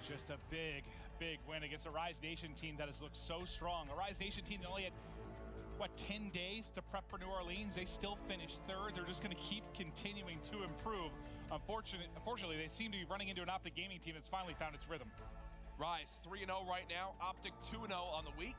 Just a big, big win against a Rise Nation team that has looked so strong. A Rise Nation team that only had, what, 10 days to prep for New Orleans. They still finished third. They're just going to keep continuing to improve. Unfortunately, they seem to be running into an Optic Gaming team that's finally found its rhythm. Rise 3-0 right now, Optic 2-0 on the week.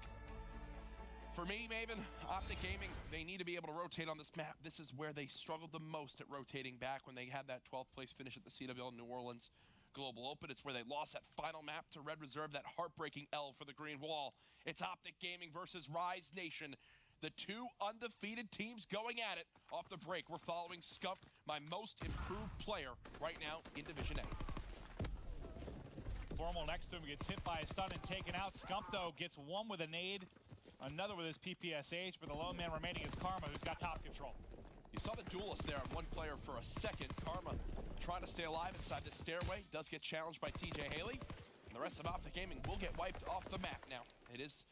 For me, Maven, Optic Gaming, they need to be able to rotate on this map. This is where they struggled the most at rotating back when they had that 12th place finish at the CWL New Orleans Global Open. It's where they lost that final map to Red Reserve, that heartbreaking L for the Green Wall. It's Optic Gaming versus Rise Nation. The two undefeated teams going at it. Off the break, we're following Scump, my most improved player right now in Division A. Formal next to him gets hit by a stun and taken out. Scump, though, gets one with a nade, another with his PPSH, but the lone man remaining is Karma, who's got top control. You saw the duelist there on one player for a second. Karma trying to stay alive inside the stairway. Does get challenged by TJ Haley. And the rest of Optic Gaming will get wiped off the map now. It is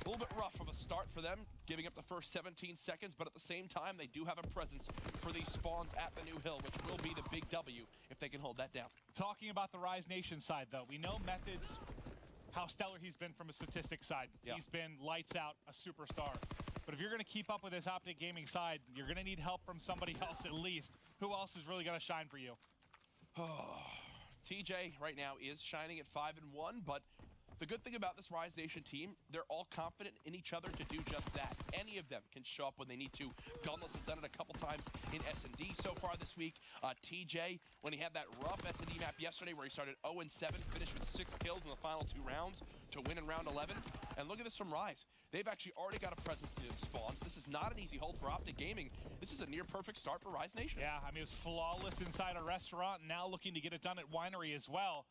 a little bit rough of a start for them, giving up the first 17 seconds, but at the same time, they do have a presence for these spawns at the new hill, which will be the big W if they can hold that down. Talking about the Rise Nation side, though, we know Methods, how stellar he's been from a statistics side. Yeah. He's been lights out, a superstar. But if you're going to keep up with this Optic Gaming side, you're going to need help from somebody else at least. Who else is really going to shine for you? TJ right now is shining at 5-1, but the good thing about this Rise Nation team, they're all confident in each other to do just that. Any of them can show up when they need to. Gunless has done it a couple times in S&D so far this week. TJ, when he had that rough S&D map yesterday where he started 0-7, finished with 6 kills in the final 2 rounds to win in round 11. And look at this from Rise. They've actually already got a presence near the spawns. This is not an easy hold for Optic Gaming. This is a near perfect start for Rise Nation. Yeah, I mean, it was flawless inside a restaurant, and now looking to get it done at Winery as well.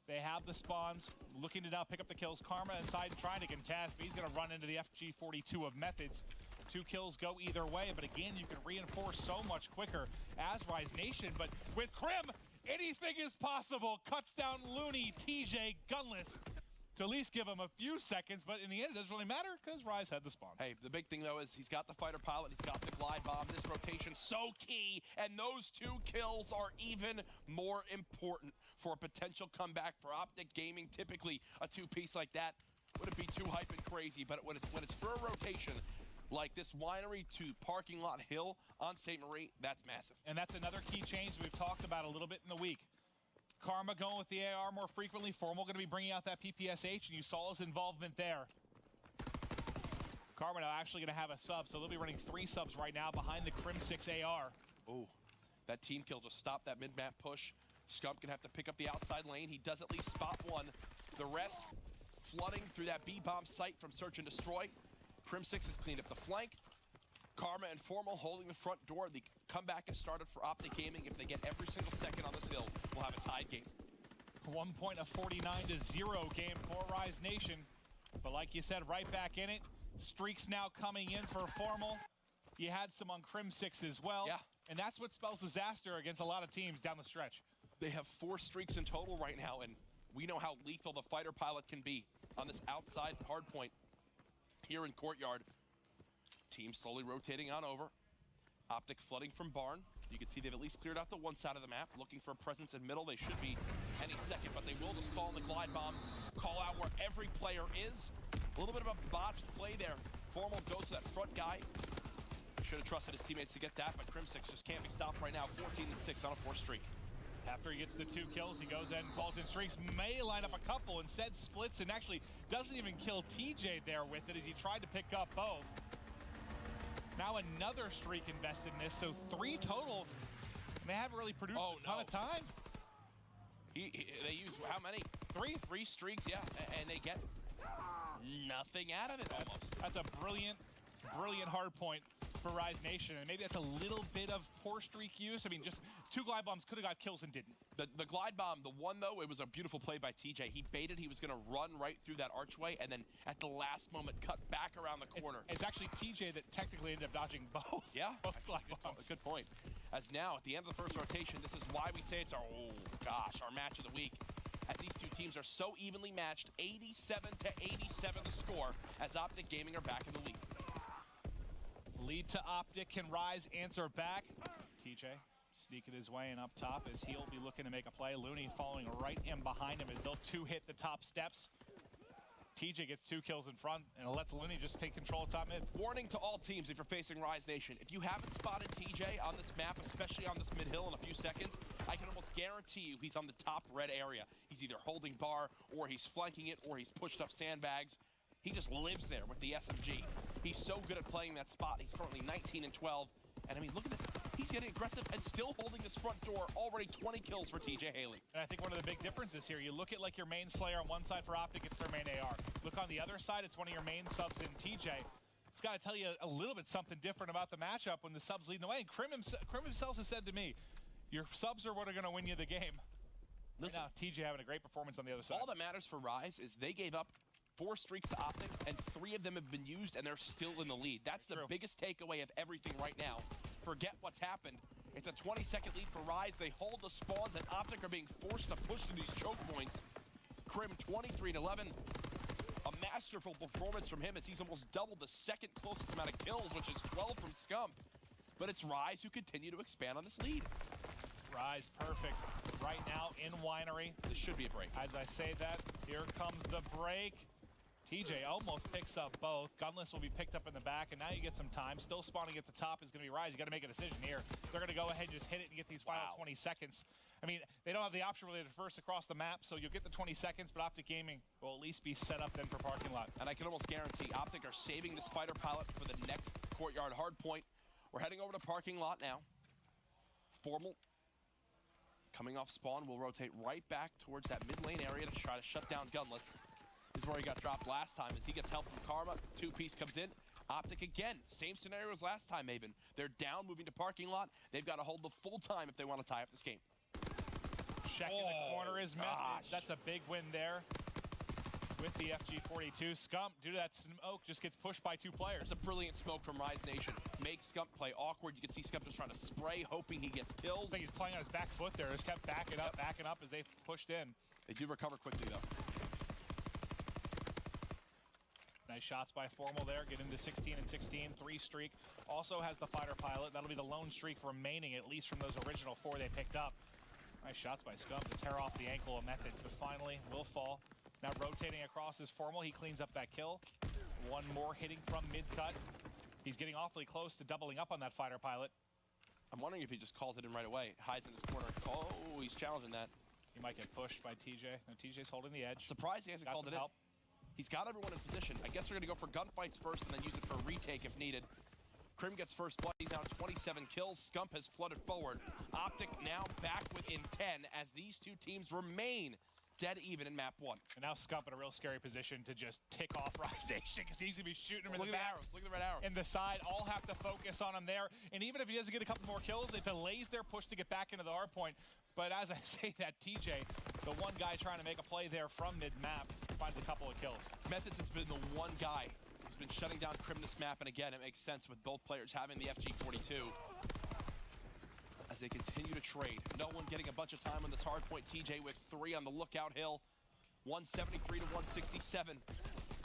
They have the spawns, looking to now pick up the kills. Karma inside and trying to contest, but he's going to run into the FG42 of Methods. 2 kills go either way, but again, you can reinforce so much quicker as Rise Nation. But with Krim, anything is possible. Cuts down Looney, TJ, Gunless, to at least give him a few seconds, but in the end, it doesn't really matter because Rise had the spawn. Hey, the big thing, though, is he's got the fighter pilot, he's got the glide bomb. This rotation so key, and those 2 kills are even more important for a potential comeback for Optic Gaming. Typically, a 2-piece like that wouldn't be too hype and crazy, but when it's for a rotation like this Winery to Parking Lot Hill on St. Marie, that's massive. And that's another key change we've talked about a little bit in the week. Karma going with the AR more frequently. Formal going to be bringing out that PPSH, and you saw his involvement there. Karma now actually going to have a sub, so they'll be running 3 subs right now behind the Crim 6 AR. Oh, that team kill just stopped that mid-map push. Scump gonna have to pick up the outside lane. He does at least spot one. The rest flooding through that B-bomb site from Search and Destroy. Crim 6 has cleaned up the flank. Karma and Formal holding the front door. The comeback has started for Optic Gaming. If they get every single second on this hill, we'll have a tied game. 1 point of 49-0 game for Rise Nation. But like you said, right back in it. Streaks now coming in for Formal. You had some on Crim 6 as well. Yeah. And that's what spells disaster against a lot of teams down the stretch. They have 4 streaks in total right now, and we know how lethal the fighter pilot can be on this outside hard point here in Courtyard. Team slowly rotating on over. Optic flooding from Barn. You can see they've at least cleared out the one side of the map, looking for a presence in middle. They should be any second, but they will just call in the glide bomb, call out where every player is. A little bit of a botched play there. Formal goes to that front guy. Should have trusted his teammates to get that, but Crim 6 just can't be stopped right now. 14-6 on a 4 streak. After he gets the 2 kills, he goes in and calls in streaks. May line up a couple, instead splits and actually doesn't even kill TJ there with it as he tried to pick up both. Now another streak invested in this, so 3 total. And they haven't really produced a ton of time. They use how many? 3 streaks, yeah, and they get nothing out of it almost. That's a brilliant, brilliant hard point for Rise Nation, and maybe that's a little bit of poor streak use. I mean, just 2 glide bombs could have got kills and didn't. The glide bomb, the one though, it was a beautiful play by TJ. He baited, he was gonna run right through that archway, and then at the last moment cut back around the corner. It's actually TJ that technically ended up dodging both. Yeah, both glide bombs. Good point. As now, at the end of the first rotation, this is why we say it's our, our match of the week. As these 2 teams are so evenly matched, 87-87 the score, as Optic Gaming are back in the lead. Lead to Optic. Can Rise answer back? TJ Sneaking his way in up top as he'll be looking to make a play. Looney following right in behind him as they'll two-hit the top steps. TJ gets 2 kills in front and lets Looney just take control of top mid. Warning to all teams if you're facing Rise Nation. If you haven't spotted TJ on this map, especially on this mid-hill in a few seconds, I can almost guarantee you he's on the top red area. He's either holding bar, or he's flanking it, or he's pushed up sandbags. He just lives there with the SMG. He's so good at playing that spot. He's currently 19 and 12. And I mean, look at this. He's getting aggressive and still holding this front door. Already 20 kills for TJ Haley. And I think one of the big differences here, you look at like your main Slayer on one side for Optic, it's their main AR. Look on the other side, it's one of your main subs in TJ. It's got to tell you a little bit something different about the matchup when the subs leading the way. And Krim himself has said to me, your subs are what are going to win you the game. Listen, right now, TJ having a great performance on the other side. All that matters for Rise is they gave up 4 streaks to Optic, and 3 of them have been used, and they're still in the lead. That's the biggest takeaway of everything right now. Forget what's happened. It's a 20-second lead for Rise. They hold the spawns, and Optic are being forced to push through these choke points. Krim 23-11. A masterful performance from him as he's almost doubled the second closest amount of kills, which is 12 from Scump. But it's Rise who continue to expand on this lead. Rise perfect right now in Winery. This should be a break. As I say that, here comes the break. TJ almost picks up both. Gunless will be picked up in the back, and now you get some time. Still spawning at the top is going to be Rise. You got to make a decision here. They're going to go ahead and just hit it and get these final 20 seconds. I mean, they don't have the option really to traverse across the map, so you'll get the 20 seconds, but Optic Gaming will at least be set up then for parking lot. And I can almost guarantee Optic are saving this fighter pilot for the next courtyard hard point. We're heading over to parking lot now. Formal coming off spawn will rotate right back towards that mid lane area to try to shut down Gunless. This is where he got dropped last time as he gets help from Karma. 2-piece comes in. Optic again. Same scenario as last time, Maven. They're down, moving to parking lot. They've got to hold the full time if they want to tie up this game. Check in the corner is met. That's a big win there with the FG42. Scump, due to that smoke, just gets pushed by 2 players. There's a brilliant smoke from Rise Nation. Makes Scump play awkward. You can see Scump just trying to spray, hoping he gets kills. I think he's playing on his back foot there. Just kept backing up as they pushed in. They do recover quickly, though. Nice shots by Formal there. Get into 16 and 16. 3 streak. Also has the fighter pilot. That'll be the lone streak remaining, at least from those original 4 they picked up. Nice shots by Scump to tear off the ankle of Methods, but finally will fall. Now rotating across his Formal. He cleans up that kill. 1 more hitting from mid-cut. He's getting awfully close to doubling up on that fighter pilot. I'm wondering if he just calls it in right away. Hides in his corner. Oh, he's challenging that. He might get pushed by TJ. No, TJ's holding the edge. Surprised he hasn't called it in. He's got everyone in position. I guess they're going to go for gunfights first and then use it for a retake if needed. Krim gets first blood. He's down 27 kills. Scump has flooded forward. Optic now back within 10 as these 2 teams remain dead even in map 1. And now Scump in a real scary position to just tick off Rise Nation because he's going to be shooting him in the back. Arrows. Look at the red arrows. In the side, all have to focus on him there. And even if he doesn't get a couple more kills, it delays their push to get back into the hard point. But as I say that, TJ, the one guy trying to make a play there from mid-map, finds a couple of kills. Methods has been the one guy who's been shutting down Krim this map, and again, it makes sense with both players having the FG42. As they continue to trade, no one getting a bunch of time on this hard point. TJ with 3 on the lookout hill, 173 to 167.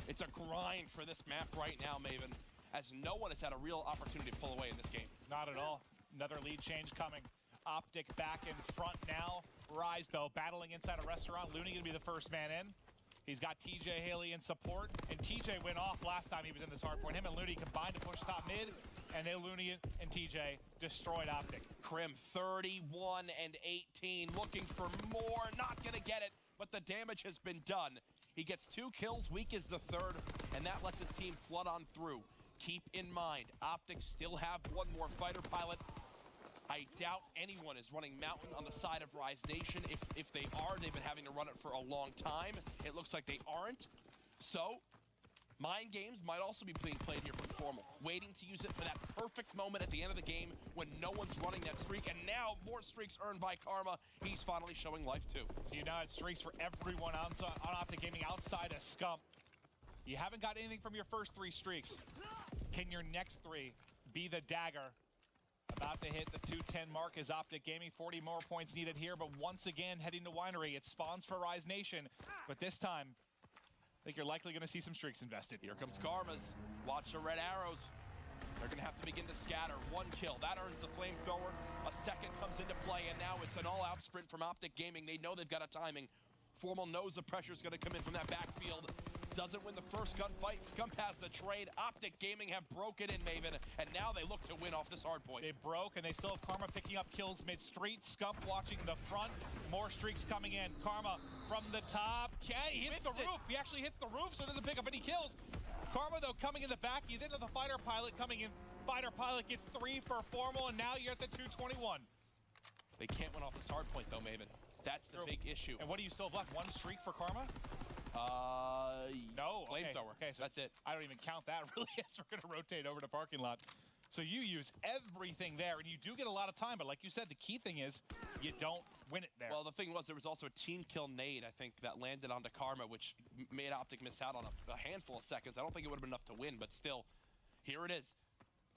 It's a grind for this map right now, Maven, as no one has had a real opportunity to pull away in this game. Not at all. Another lead change coming. Optic back in front now. Rise, though, battling inside a restaurant. Looney going to be the first man in. He's got TJ Haley in support, and TJ went off last time he was in this hard point. Him and Looney combined to push top mid, and they Looney and TJ destroyed Optic. Krim 31 and 18, looking for more, not gonna get it, but the damage has been done. He gets 2 kills, weak is the 3rd, and that lets his team flood on through. Keep in mind, Optic still have 1 more fighter pilot. I doubt anyone is running Mountain on the side of Rise Nation. If they are, they've been having to run it for a long time. It looks like they aren't. So, mind games might also be being played here from Formal, waiting to use it for that perfect moment at the end of the game when no one's running that streak. And now, more streaks earned by Karma. He's finally showing life, too. So you now had streaks for everyone on Optic Gaming outside of Scump. You haven't got anything from your first 3 streaks. Can your next 3 be the dagger? About to hit the 210 mark as Optic Gaming. 40 more points needed here, but once again heading to Winery. It spawns for Rise Nation, but this time, I think you're likely going to see some streaks invested. Here comes Karma's. Watch the red arrows. They're gonna have to begin to scatter. One kill, that earns the flamethrower. A second comes into play, and now it's an all-out sprint from Optic Gaming. They know they've got a timing. Formal knows the pressure's gonna come in from that backfield. Doesn't win the first gunfight. Scump has the trade. Optic Gaming have broken in, Maven, and now they look to win off this hard point. They broke, and they still have Karma picking up kills mid-street. Scump watching the front. More streaks coming in. Karma from the top. He hits the roof. He actually hits the roof, so doesn't pick up any kills. Karma, though, coming in the back. You didn't have the fighter pilot coming in. Fighter pilot gets 3 for Formal, and now you're at the 221. They can't win off this hard point, though, Maven. That's the big issue. And what do you still have left? 1 streak for Karma? No. Flamethrower. Okay, so that's it. I don't even count that, really, as we're going to rotate over to parking lot. So you use everything there, and you do get a lot of time, but like you said, the key thing is you don't win it there. Well, the thing was, there was also a team kill nade, I think, that landed onto Karma, which made Optic miss out on a handful of seconds. I don't think it would have been enough to win, but still, here it is.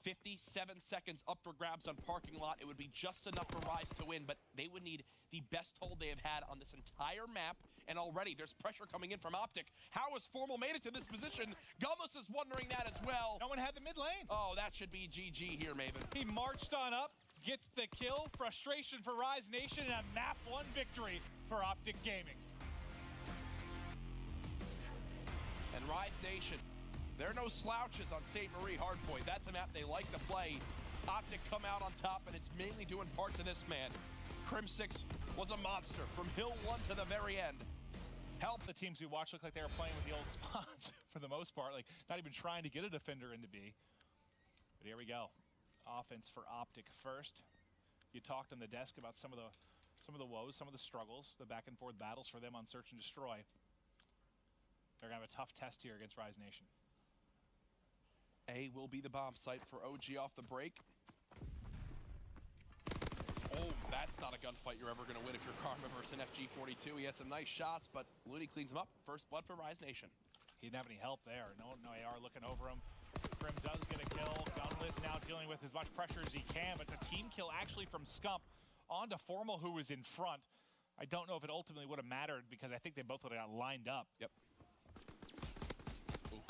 57 seconds up for grabs on parking lot. It would be just enough for Rise to win, but they would need the best hold they have had on this entire map, and already there's pressure coming in from Optic. How has Formal made it to this position? Gummas is wondering that as well. No one had the mid lane. Oh, that should be GG here, Maven. He marched on up, gets the kill. Frustration for Rise Nation, and a map 1 victory for Optic Gaming. And Rise Nation, they're no slouches on St. Marie Hardpoint. That's a map they like to play. Optic come out on top, and it's mainly doing part to this man. Crim6 was a monster from Hill 1 to the very end. Help. The teams we watched look like they were playing with the old spots for the most part, like not even trying to get a defender into B. But here we go. Offense for Optic first. You talked on the desk about some of the woes, some of the struggles, the back and forth battles for them on Search and Destroy. They're gonna have a tough test here against Rise Nation. A will be the bomb site for OG off the break. Oh, that's not a gunfight you're ever going to win if you're Karma versus an FG42. He had some nice shots, but Looney cleans him up. First blood for Rise Nation. He didn't have any help there. No AR looking over him. Grim does get a kill. Gunless now dealing with as much pressure as he can, but it's a team kill actually from Scump onto Formal, who was in front. I don't know if it ultimately would have mattered because I think they both would have got lined up. Yep. Ooh.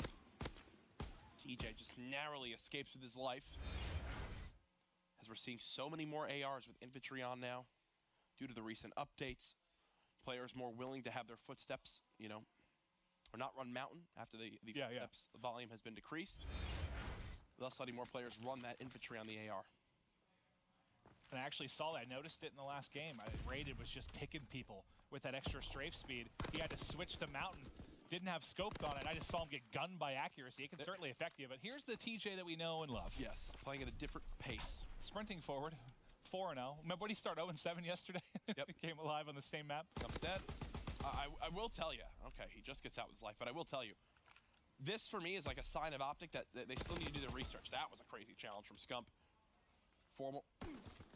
TJ just narrowly escapes with his life. As we're seeing so many more ARs with infantry on now, due to the recent updates, players more willing to have their footsteps, you know, or not run mountain after the footsteps volume has been decreased, thus letting more players run that infantry on the AR. And I actually saw that. I noticed it in the last game. Rated was just picking people with that extra strafe speed. He had to switch to mountain. Didn't have scope on it. I just saw him get gunned by accuracy. It can certainly affect you, but here's the TJ that we know and love. Yes, playing at a different pace. Sprinting forward, 4-0. Remember when he started 0-7 yesterday? Yep. He came alive on the same map. Scump's dead. I will tell you, okay, he just gets out with his life, but I will tell you, this for me is like a sign of Optic that they still need to do the research. That was a crazy challenge from Scump. Formal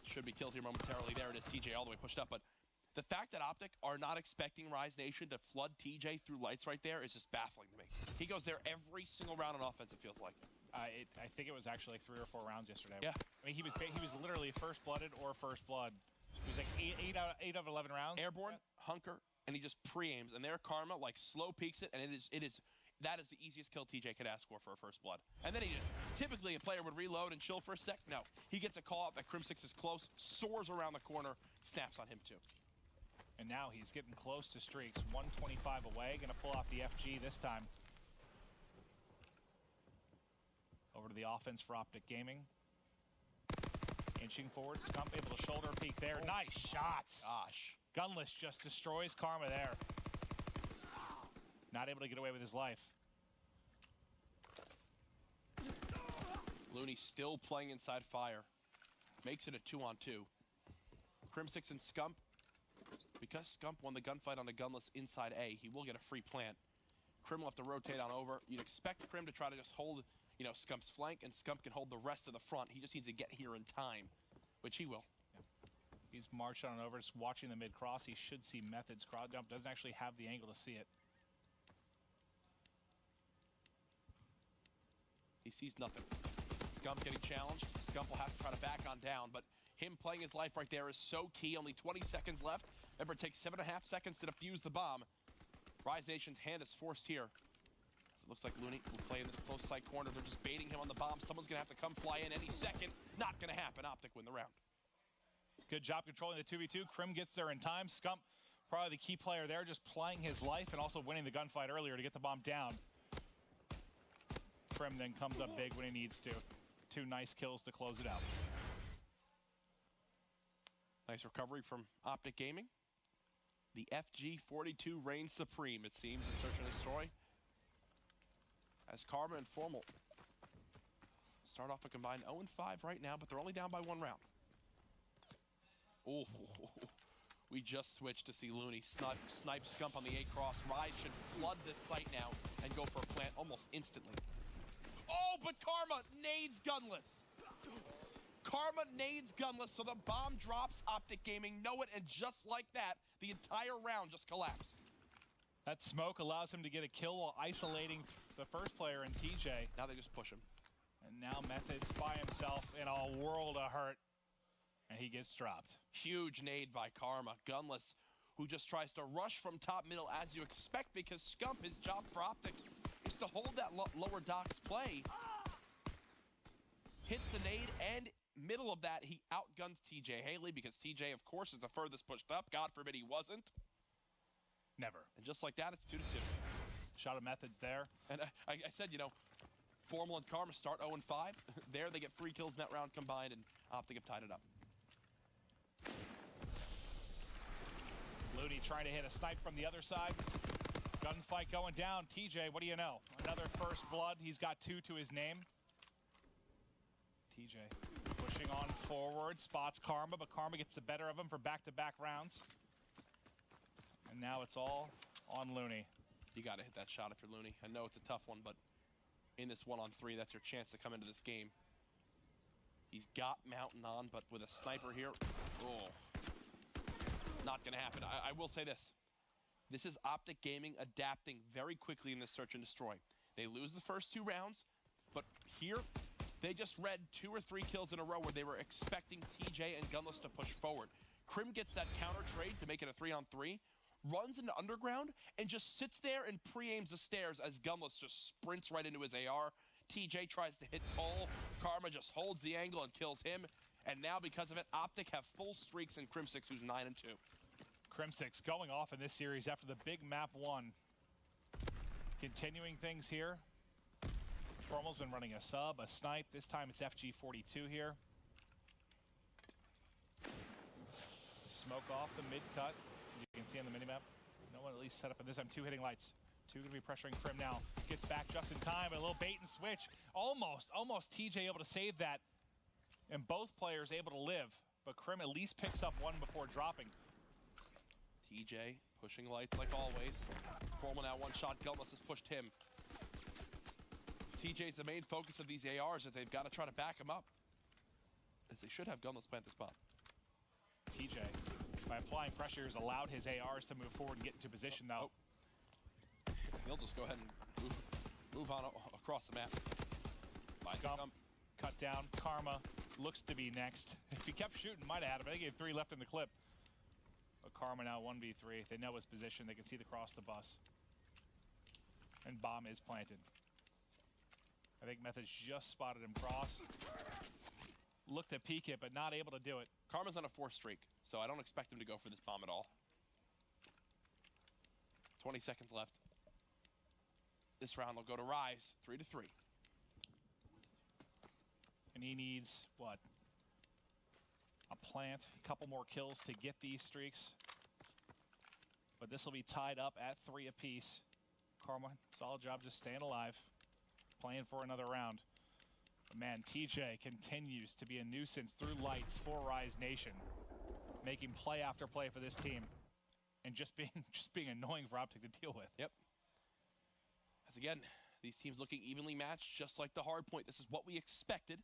should be killed here momentarily. There it is, TJ all the way pushed up, but the fact that Optic are not expecting Rise Nation to flood TJ through lights right there is just baffling to me. He goes there every single round on offense, it feels like. I think it was actually like 3 or 4 rounds yesterday. Yeah. I mean, he was literally first blooded or first blood. He was like 8 out of 11 rounds. Airborne, hunker, and he just pre-aims, and their Karma like slow peeks it, and that is the easiest kill TJ could ask for a first blood. And then typically a player would reload and chill for a sec. No, he gets a call out that Crim6 is close, soars around the corner, snaps on him too. And now he's getting close to streaks. 125 away, gonna pull off the FG this time. Over to the offense for Optic Gaming. Inching forward, Scump able to shoulder peek there. Nice shots. Gosh. Gunless just destroys Karma there. Not able to get away with his life. Looney still playing inside fire. Makes it a 2-on-2. Crim6 and Scump. Because Scump won the gunfight on a gunless inside A, he will get a free plant. Crim will have to rotate on over. You'd expect Crim to try to just hold, you know, Scump's flank, and Scump can hold the rest of the front. He just needs to get here in time, which he will. Yeah. He's marched on over, just watching the mid-cross. He should see Method's crowd jump. Doesn't actually have the angle to see it. He sees nothing. Scump getting challenged. Scump will have to try to back on down, but him playing his life right there is so key. Only 20 seconds left. Remember, it takes 7.5 seconds to defuse the bomb. Rise Nation's hand is forced here. Looks like Looney will play in this close side corner. They're just baiting him on the bomb. Someone's going to have to come fly in any second. Not going to happen. Optic win the round. Good job controlling the 2v2. Krim gets there in time. Scump, probably the key player there, just playing his life and also winning the gunfight earlier to get the bomb down. Krim then comes up big when he needs to. 2 nice kills to close it out. Nice recovery from Optic Gaming. The FG42 reigns supreme, it seems, in Search and Destroy. As Karma and Formal start off a combined 0-5 right now, but they're only down by 1 round. Oh, we just switched to see Looney snipe Scump on the A-cross. Rise should flood this site now and go for a plant almost instantly. Oh, but Karma nades gunless. Karma nades gunless, so the bomb drops. Optic Gaming know it, and just like that, the entire round just collapsed. That smoke allows him to get a kill while isolating the first player in TJ. Now they just push him. And now Methods by himself in a world of hurt. And he gets dropped. Huge nade by Karma. Gunless, who just tries to rush from top middle as you expect, because Scump, his job for Optic is to hold that lower docks play. Hits the nade, and middle of that, he outguns TJ Haley, because TJ, of course, is the furthest pushed up. God forbid he wasn't. Never. And just like that, it's 2-2. Shot of Methods there. And I said, you know, Formal and Karma start 0-5. There, they get 3 kills in that round combined, and Optic have tied it up. Looney trying to hit a snipe from the other side. Gunfight going down. TJ, what do you know? Another first blood. He's got 2 to his name. TJ pushing on forward. Spots Karma, but Karma gets the better of him for back-to-back rounds. And now it's all on Looney. You got to hit that shot if you're Looney. I know it's a tough one, but in this 1-on-3, that's your chance to come into this game. He's got Mountain on, but with a sniper here, oh, not going to happen. I will say this. This is Optic Gaming adapting very quickly in this Search and Destroy. They lose the first 2 rounds, but here, they just read 2 or 3 kills in a row where they were expecting TJ and Gunless to push forward. Krim gets that counter trade to make it a 3-on-3, runs into underground, and just sits there and pre-aims the stairs as Gunless just sprints right into his AR. TJ tries to hit Cole. Karma just holds the angle and kills him. And now, because of it, Optic have full streaks in Crim6, who's 9-2. Crim6 going off in this series after the big map 1. Continuing things here. Formal's been running a sub, a snipe. This time it's FG42 here. Smoke off the mid-cut. You can see on the minimap. No one at least set up, and this time 2 hitting lights. 2 gonna be pressuring Krim now. Gets back just in time, a little bait and switch. Almost TJ able to save that. And both players able to live, but Krim at least picks up 1 before dropping. TJ pushing lights like always. Formal now 1-shot. Gunless has pushed him. TJ's the main focus of these ARs, as they've got to try to back him up, as they should have Gunless plant this bomb. TJ, by applying pressure, has allowed his ARs to move forward and get into position now. Oh. He'll just go ahead and move on across the map. Scump, cut down. Karma looks to be next. If he kept shooting, might have had him. I think he had 3 left in the clip. But Karma now 1v3. They know his position. They can see the cross the bus. And bomb is planted. I think Methods just spotted him cross. Looked to peek it, but not able to do it. Karma's on a 4 streak, so I don't expect him to go for this bomb at all. 20 seconds left. This round will go to Rise, 3-3. And he needs, what? A plant, a couple more kills to get these streaks. But this will be tied up at 3 apiece. Karma, solid job just staying alive. Playing for another round. But man, TJ continues to be a nuisance through lights for Rise Nation. Making play after play for this team. And just being annoying for Optic to deal with. Yep. As again, these teams looking evenly matched, just like the hard point. This is what we expected.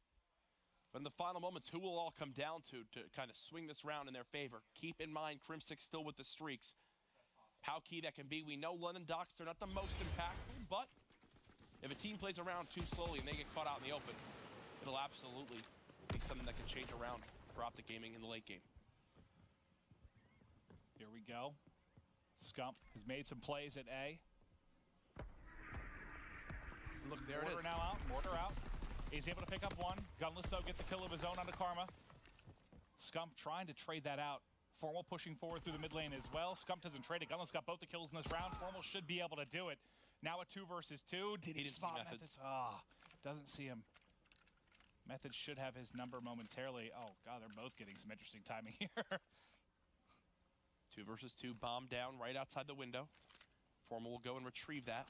But in the final moments, who will all come down to kind of swing this round in their favor? Keep in mind, Crim6 still with the streaks. How key that can be. We know London Docks, they're not the most impactful, but if a team plays around too slowly and they get caught out in the open, it'll absolutely be something that can change around for Optic Gaming in the late game. Here we go. Scump has made some plays at A. Look, there it is. Mortar out. He's able to pick up one. Gunless, though, gets a kill of his own onto Karma. Scump trying to trade that out. Formal pushing forward through the mid lane as well. Scump doesn't trade it. Gunless got both the kills in this round. Formal should be able to do it. Now a 2 versus 2. Did he spot Methods? Ah, doesn't see him. Methods should have his number momentarily. Oh, God, they're both getting some interesting timing here. 2 versus 2, bomb down right outside the window. Formal will go and retrieve that.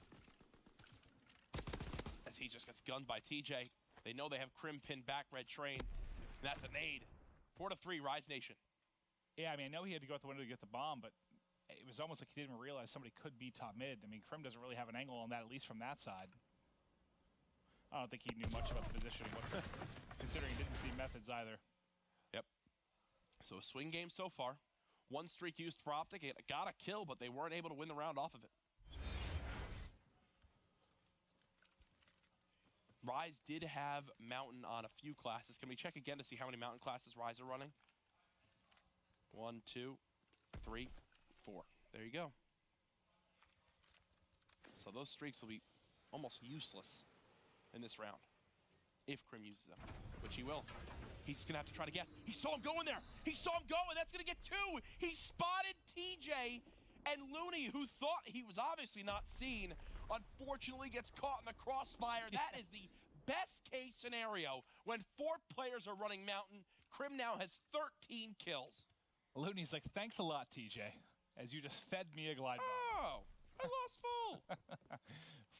As he just gets gunned by TJ. They know they have Crim pinned back, Red Train. And that's a nade. 4-3, Rise Nation. Yeah, I mean, I know he had to go out the window to get the bomb, but it was almost like he didn't realize somebody could be top mid. I mean, Crim doesn't really have an angle on that, at least from that side. I don't think he knew much about the positioning whatsoever, considering he didn't see Methods either. Yep. So a swing game so far. 1 streak used for Optic. It got a kill, but they weren't able to win the round off of it. Rise did have Mountain on a few classes. Can we check again to see how many Mountain classes Rise are running? 1, 2, 3, 4. There you go. So those streaks will be almost useless in this round if Crim uses them, which he will. He's gonna have to try to guess. He saw him going there. He saw him going. That's gonna get 2. He spotted TJ, and Looney, who thought he was obviously not seen, unfortunately gets caught in the crossfire. That is the best case scenario when 4 players are running Mountain. Crim now has 13 kills. Looney's like, thanks a lot, TJ, as you just fed me a glide bomb. Oh, I lost full.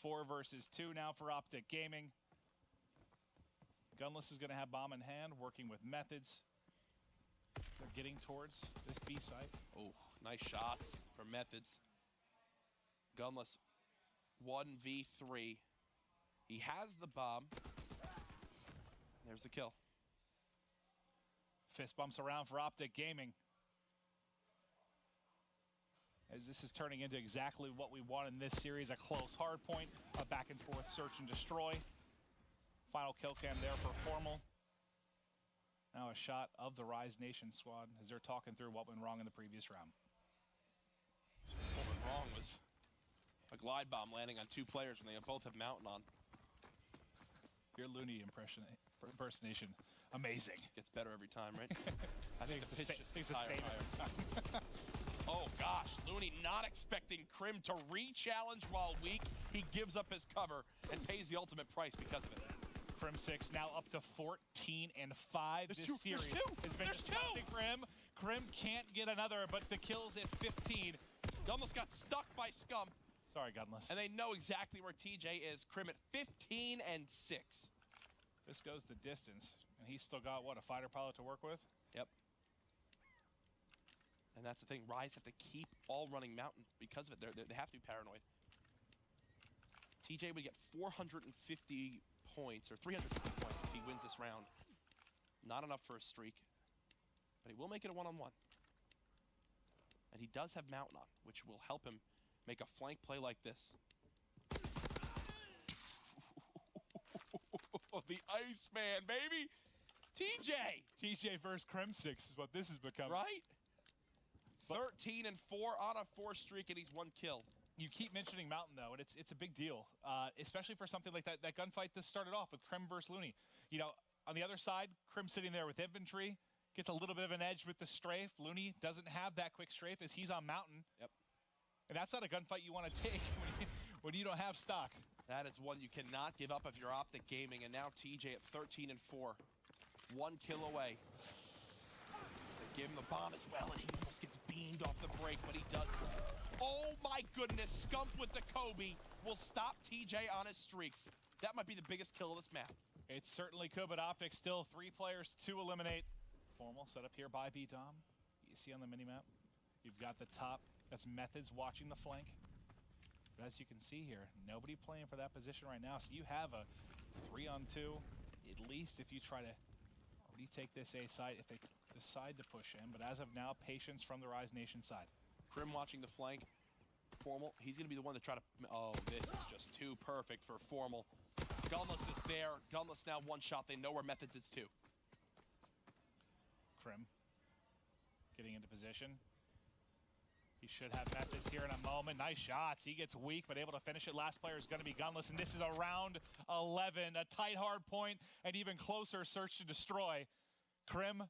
4 versus 2 now for Optic Gaming. Gunless is going to have bomb in hand, working with Methods. They're getting towards this B site. Oh, nice shots from Methods. Gunless 1v3. He has the bomb. There's the kill. Fist bumps around for Optic Gaming. As this is turning into exactly what we want in this series, a close hard point, a back and forth search and destroy. Final kill cam there for Formal. Now a shot of the Rise Nation squad as they're talking through what went wrong in the previous round. What went wrong was a glide bomb landing on 2 players when they both have Mountain on. Your Looney impersonation, amazing. Gets better every time, right? I think it's the same every time. Oh gosh, Looney not expecting Crim to re-challenge while weak. He gives up his cover and pays the ultimate price because of it. Crim 6 now up to 14-5. This series has been disgusting for him. Crim can't get another, but the kills at 15. Gunless got stuck by Scump. Sorry, Gunless. And they know exactly where TJ is. Crim at 15-6. This goes the distance, and he's still got, what, a fighter pilot to work with? Yep. And that's the thing, Rise have to keep all running Mountain because of it. They have to be paranoid. TJ would get 450 points, or 350 points if he wins this round. Not enough for a streak, but he will make it a one-on-one. And he does have Mountain on, which will help him make a flank play like this. The Iceman, baby! TJ versus Crim 6 is what this has become. Right? 13-4 on a 4 streak, and he's 1 kill. You keep mentioning Mountain, though, and it's a big deal, especially for something like that gunfight that started off with Crim versus Looney. You know, on the other side, Crim sitting there with infantry, gets a little bit of an edge with the strafe. Looney doesn't have that quick strafe as he's on Mountain. Yep. And that's not a gunfight you want to take when you don't have stock. That is one you cannot give up if you're Optic Gaming, and now TJ at 13-4. 1 kill away. They give him the bomb as well, and he almost gets beamed off the break, but he does. Oh my goodness, Scump with the Kobe will stop TJ on his streaks. That might be the biggest kill of this map. It certainly could, but Optic still 3 players to eliminate. Formal set up here by B-Dom. You see on the minimap, you've got the top. That's Methods watching the flank. But as you can see here, nobody playing for that position right now. So you have a 3-on-2, at least if you try to retake this A site, if they decide to push in. But as of now, patience from the Rise Nation side. Crim watching the flank. Formal, he's going to be the one to try to... Oh, this is just too perfect for Formal. Gunless is there. Gunless now 1 shot. They know where Methods is too. Crim getting into position. He should have Methods here in a moment. Nice shots. He gets weak, but able to finish it. Last player is going to be Gunless, and this is a round 11. A tight hard point, and even closer search to destroy. Crim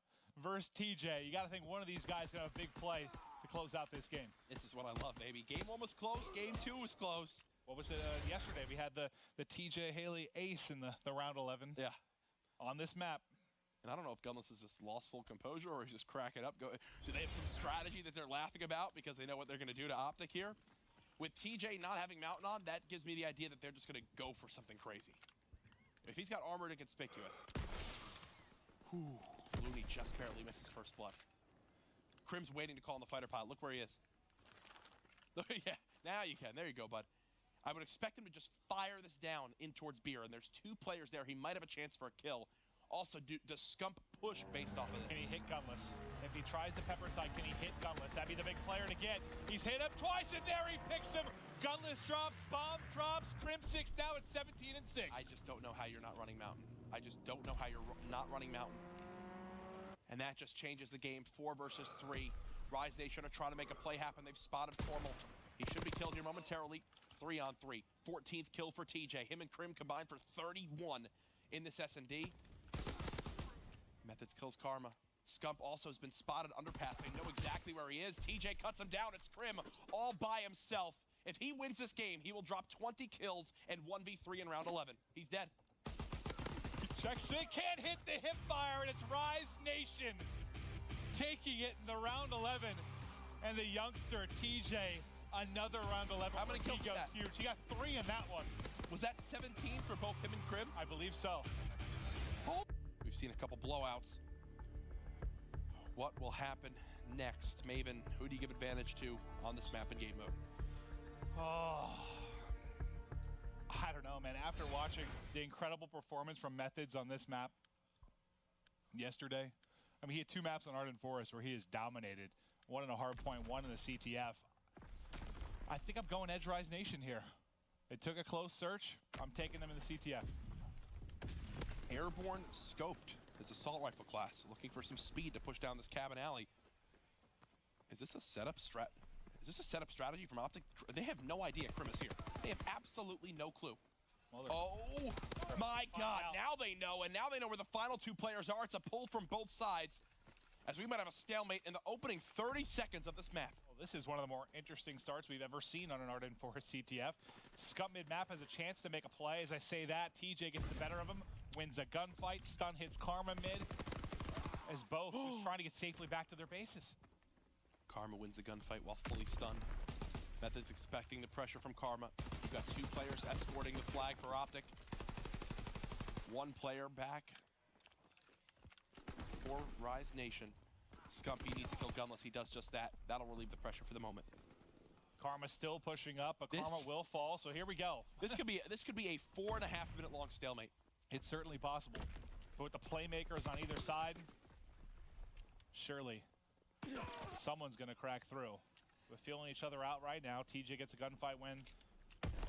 versus TJ. You got to think one of these guys going to have a big play to close out this game. This is what I love, baby. Game 1 was close. Game 2 was close. What was it yesterday? We had the TJ Haley ace in the round 11. Yeah. On this map. And I don't know if Gunless has just lost full composure or he's just cracking up. Do they have some strategy that they're laughing about because they know what they're going to do to Optic here? With TJ not having Mountain on, that gives me the idea that they're just going to go for something crazy. If he's got armored and conspicuous. Whew. Looney just barely misses first blood. Crim's waiting to call on the fighter pilot. Look where he is. Yeah, now you can. There you go, bud. I would expect him to just fire this down in towards Beer, and there's 2 players there. He might have a chance for a kill. Also, does Scump push based off of this? Can he hit Gunless? If he tries the pepper side, can he hit Gunless? That'd be the big player to get. He's hit him twice, and there he picks him. Gunless drops, bomb drops, Crim 6 now at 17 and 6. I just don't know how you're not running Mountain. I just don't know how you're not running Mountain. And that just changes the game. 4 versus 3. Rise Nation are trying to make a play happen. They've spotted Formal. He should be killed here momentarily. 3 on 3. 14th kill for TJ. Him and Crim combined for 31 in this S&D. Methods kills Karma. Scump also has been spotted underpass. They know exactly where he is. TJ cuts him down. It's Crim all by himself. If he wins this game, he will drop 20 kills and 1v3 in round 11. He's dead. Checks in, can't hit the hip fire, and it's Rise Nation taking it in the round 11. And the youngster, TJ, another round 11. How many kills he goes huge. He got 3 in that one. Was that 17 for both him and Crim? I believe so. Oh. We've seen a couple blowouts. What will happen next? Maven, who do you give advantage to on this map in game mode? Oh, I don't know, man. After watching the incredible performance from Methods on this map yesterday, I mean, he had 2 maps on Arden Forest where he has dominated. One in a hard point, one in a CTF. I think I'm going Edge Rise Nation here. They took a close search. I'm taking them in the CTF. Airborne scoped his assault rifle class, looking for some speed to push down this cabin alley. Is this a setup strategy from Optic? They have no idea Crim is here. They have absolutely no clue. Well, oh my God! Now they know, and now they know where the final 2 players are. It's a pull from both sides, as we might have a stalemate in the opening 30 seconds of this map. Well, this is one of the more interesting starts we've ever seen on an Arden Forest CTF. Scump mid-map has a chance to make a play. As I say that, TJ gets the better of him, wins a gunfight, stun hits Karma mid, as both just trying to get safely back to their bases. Karma wins the gunfight while fully stunned. Methods expecting the pressure from Karma. We've got 2 players escorting the flag for Optic. 1 player back for Rise Nation. Scumpy needs to kill Gunless. He does just that. That'll relieve the pressure for the moment. Karma still pushing up, but Karma will fall, so here we go. This could be a 4.5-minute long stalemate. It's certainly possible. But with the playmakers on either side, surely someone's going to crack through. We're feeling each other out right now. TJ gets a gunfight win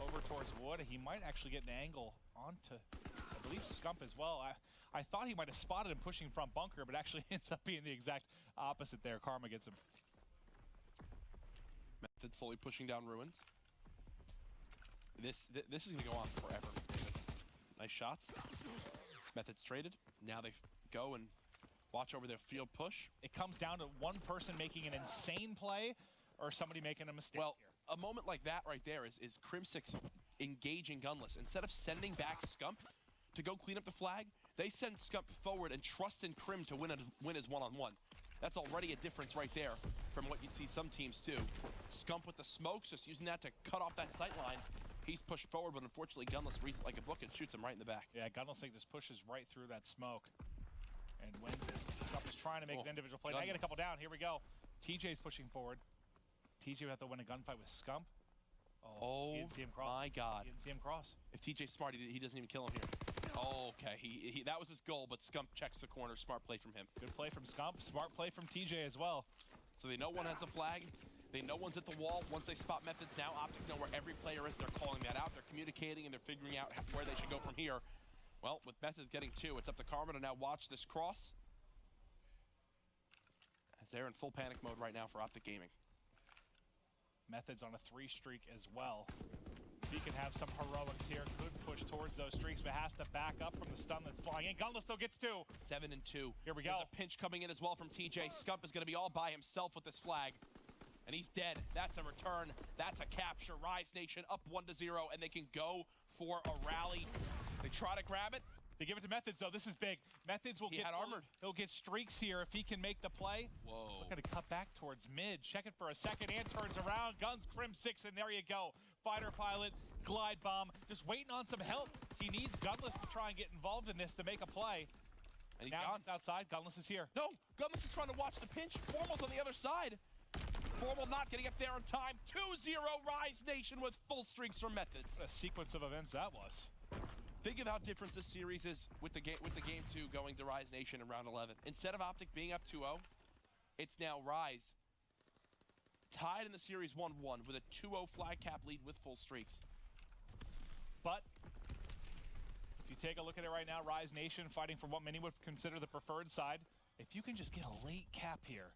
over towards Wood. He might actually get an angle onto, I believe, Scump as well. I thought he might have spotted him pushing front bunker, but actually ends up being the exact opposite there. Karma gets him. Method slowly pushing down Ruins. This is going to go on forever. Nice shots. Method's traded. Now they go and watch over their field push. It comes down to one person making an insane play or somebody making a mistake well, here. A moment like that right there is Crim 6 engaging Gunless. Instead of sending back Scump to go clean up the flag, they send Scump forward and trust in Crim to win his one-on-one. That's already a difference right there from what you'd see some teams do. Scump with the smokes, just using that to cut off that sight line. He's pushed forward, but unfortunately Gunless reads it like a book and shoots him right in the back. Yeah, Gunless just pushes right through that smoke and wins it. Scump is trying to make an individual play. Now I get a couple down. Here we go. TJ's pushing forward. TJ would have to win a gunfight with Scump. Oh, he didn't see him cross. My God. He didn't see him cross. If TJ's smart, he doesn't even kill him here. Okay, that was his goal, but Scump checks the corner. Smart play from him. Good play from Scump. Smart play from TJ as well. So they know one has the flag. They know one's at the wall. Once they spot Methods now, Optic know where every player is. They're calling that out. They're communicating, and they're figuring out where they should go from here. Well, with Methods getting 2, it's up to Karma to now watch this cross. As they're in full panic mode right now for Optic Gaming. Methods on a 3 streak as well. If he can have some heroics here, could push towards those streaks, but has to back up from the stun that's flying in. Gunless still gets 2. 7 and 2. Here we go. There's a pinch coming in as well from TJ. Scump is going to be all by himself with this flag. And he's dead. That's a return. That's a capture. Rise Nation up 1-0, and they can go for a rally. They try to grab it. They give it to Methods, though. This is big. Methods will get armored. He'll get streaks here if he can make the play. Whoa. Looking to cut back towards mid. Check it for a second and turns around. Guns, Crim 6, and there you go. Fighter pilot, glide bomb, just waiting on some help. He needs Gunless to try and get involved in this to make a play. And he's now gone. He's outside. Gunless is here. No, Gunless is trying to watch the pinch. Formal's on the other side. Formal not getting it there in time. 2-0 Rise Nation with full streaks from Methods. What a sequence of events that was. Think of how different this series is with the game 2 going to Rise Nation in round 11. Instead of Optic being up 2-0, it's now Rise tied in the series 1-1 with a 2-0 flag cap lead with full streaks. But if you take a look at it right now, Rise Nation fighting for what many would consider the preferred side. If you can just get a late cap here,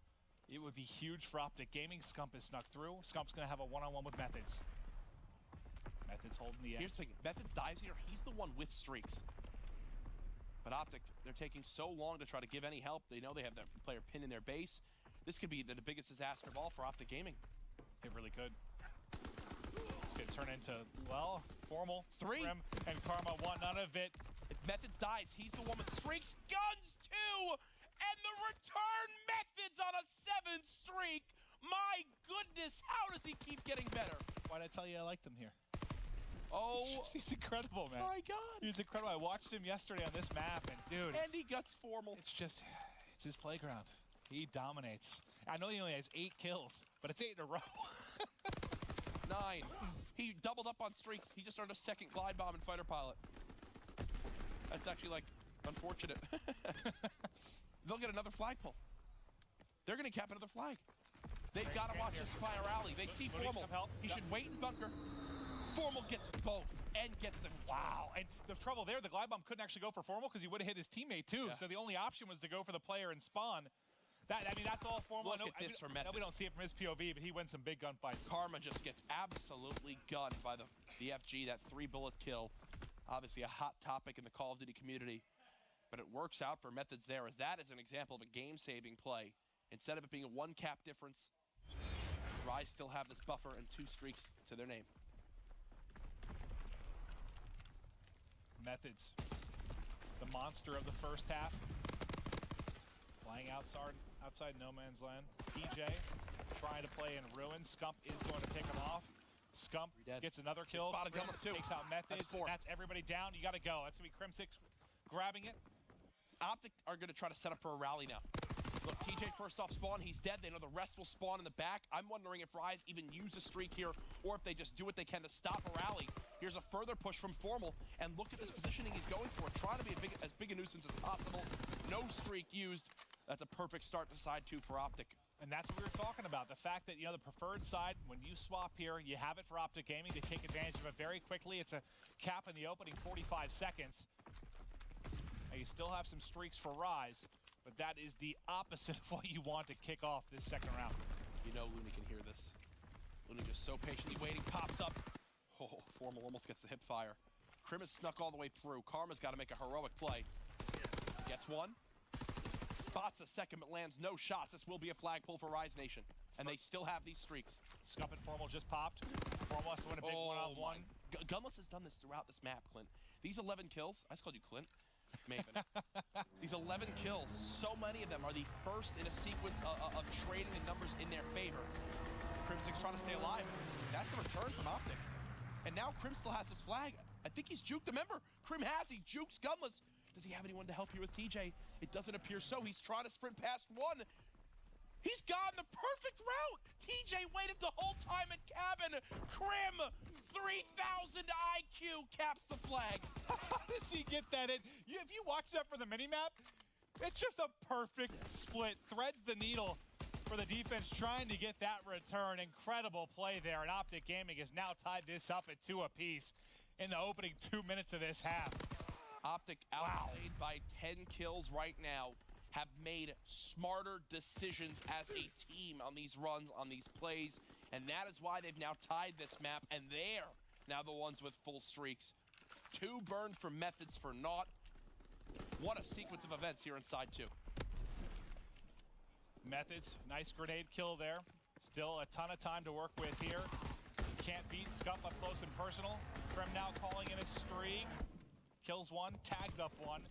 it would be huge for Optic Gaming. Scump is snuck through. Scump's going to have a one-on-one with Methods. Methods holding the edge. Here's the thing, Methods dives here, he's the one with streaks. But Optic, they're taking so long to try to give any help. They know they have their player pinned in their base. This could be the biggest disaster of all for Optic Gaming. It really could. It's going to turn into, well, Formal. It's 3. Grim and Karma want none of it. If Methods dies, he's the one with streaks. Guns 2! And the return Methods on a 7 streak! My goodness, how does he keep getting better? Why did I tell you I liked him here? Oh, he's incredible, man. My God. He's incredible. I watched him yesterday on this map, and dude. And he guts Formal. It's his playground. He dominates. I know he only has 8 kills, but it's 8 in a row. 9. He doubled up on streaks. He just earned a second glide bomb in fighter pilot. That's actually, like, unfortunate. They'll get another flag pull. They're going to cap another flag. They've got to watch this fire rally. They see Formal. He should wait and bunker. Formal gets both and gets them. Wow. And the trouble there, the glide bomb couldn't actually go for Formal because he would have hit his teammate too. Yeah. So the only option was to go for the player and spawn. That's all Formal. Look at this from Methods. We don't see it from his POV, but he wins some big gunfights. Karma just gets absolutely gunned by the FG, that 3-bullet kill. Obviously a hot topic in the Call of Duty community. But it works out for Methods there, as that is an example of a game-saving play. Instead of it being a 1 cap difference, Rise still have this buffer and 2 streaks to their name. Methods, the monster of the first half, flying outside no man's land. TJ trying to play in ruin. Scump is going to pick him off. Scump gets another kill. Spotted Gunless too. Takes out Methods. That's everybody down. You got to go. That's going to be Crim 6 grabbing it. Optic are going to try to set up for a rally now. Look, TJ first off spawn, he's dead. They know the rest will spawn in the back. I'm wondering if Rise even use a streak here or if they just do what they can to stop a rally. Here's a further push from Formal, and look at this positioning he's going for. Trying to be as big a nuisance as possible. No streak used. That's a perfect start to side 2 for Optic. And that's what we were talking about. The fact that, the preferred side, when you swap here, you have it for Optic Gaming to take advantage of it very quickly. It's a cap in the opening 45 seconds. Now you still have some streaks for Rise, but that is the opposite of what you want to kick off this second round. You know Looney can hear this. Looney just so patiently waiting, pops up. Oh, Formal almost gets the hip fire. Crim is snuck all the way through. Karma's got to make a heroic play. Gets 1. Spots a second, but lands no shots. This will be a flag pull for Rise Nation. And they still have these streaks. Scump and Formal just popped. Formal has to win a big one-on-one. Gunless has done this throughout this map, Clint. These 11 kills, I just called you Clint. Maven. These 11 kills, so many of them are the first in a sequence of trading the numbers in their favor. Crim 6 trying to stay alive. That's a return from Optic. And now Crim still has his flag. I think he's juked. Remember, Crim has. He jukes Gunless. Does he have anyone to help here with TJ? It doesn't appear so. He's trying to sprint past 1. He's gone the perfect route. TJ waited the whole time at cabin. Crim, 3,000 IQ, caps the flag. How does he get that in? If you watch that for the mini-map, it's just a perfect split. Threads the needle for the defense trying to get that return. Incredible play there, and Optic Gaming has now tied this up at 2 apiece in the opening 2 minutes of this half. Optic outplayed by 10 kills right now. Have made smarter decisions as a team on these runs, on these plays, And that is why they've now tied this map, and they're now the ones with full streaks. 2 burned for Methods for naught. What a sequence of events here inside 2. Methods, nice grenade kill there. Still a ton of time to work with here. Can't beat Scump up close and personal. Krem now calling in a streak. Kills one, tags up one.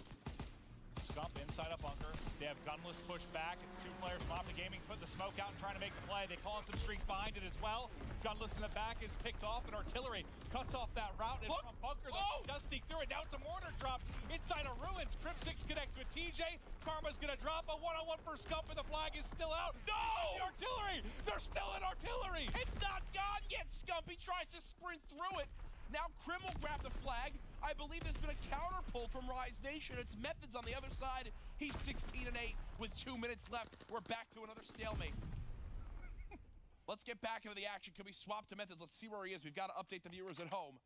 Scump inside a bunker. They have gunless push back. It's 2 players from Optic Gaming putting the smoke out and trying to make the play. They call in some streaks behind it as well. Gunless in the back is picked off, and Artillery cuts off that route. And from bunker, does sneak through it. Now it's a mortar drop inside of Ruins. Crypt6 connects with TJ. Karma's gonna drop a one-on-one for Scump, and the flag is still out. No! The Artillery! They're still in Artillery! It's not gone yet, Scump. He tries to sprint through it. Now Krim will grab the flag. I believe there's been a counter pull from Rise Nation. It's Methods on the other side. He's 16-8 with 2 minutes left. We're back to another stalemate. Let's get back into the action. Can we swap to Methods? Let's see where he is. We've got to update the viewers at home.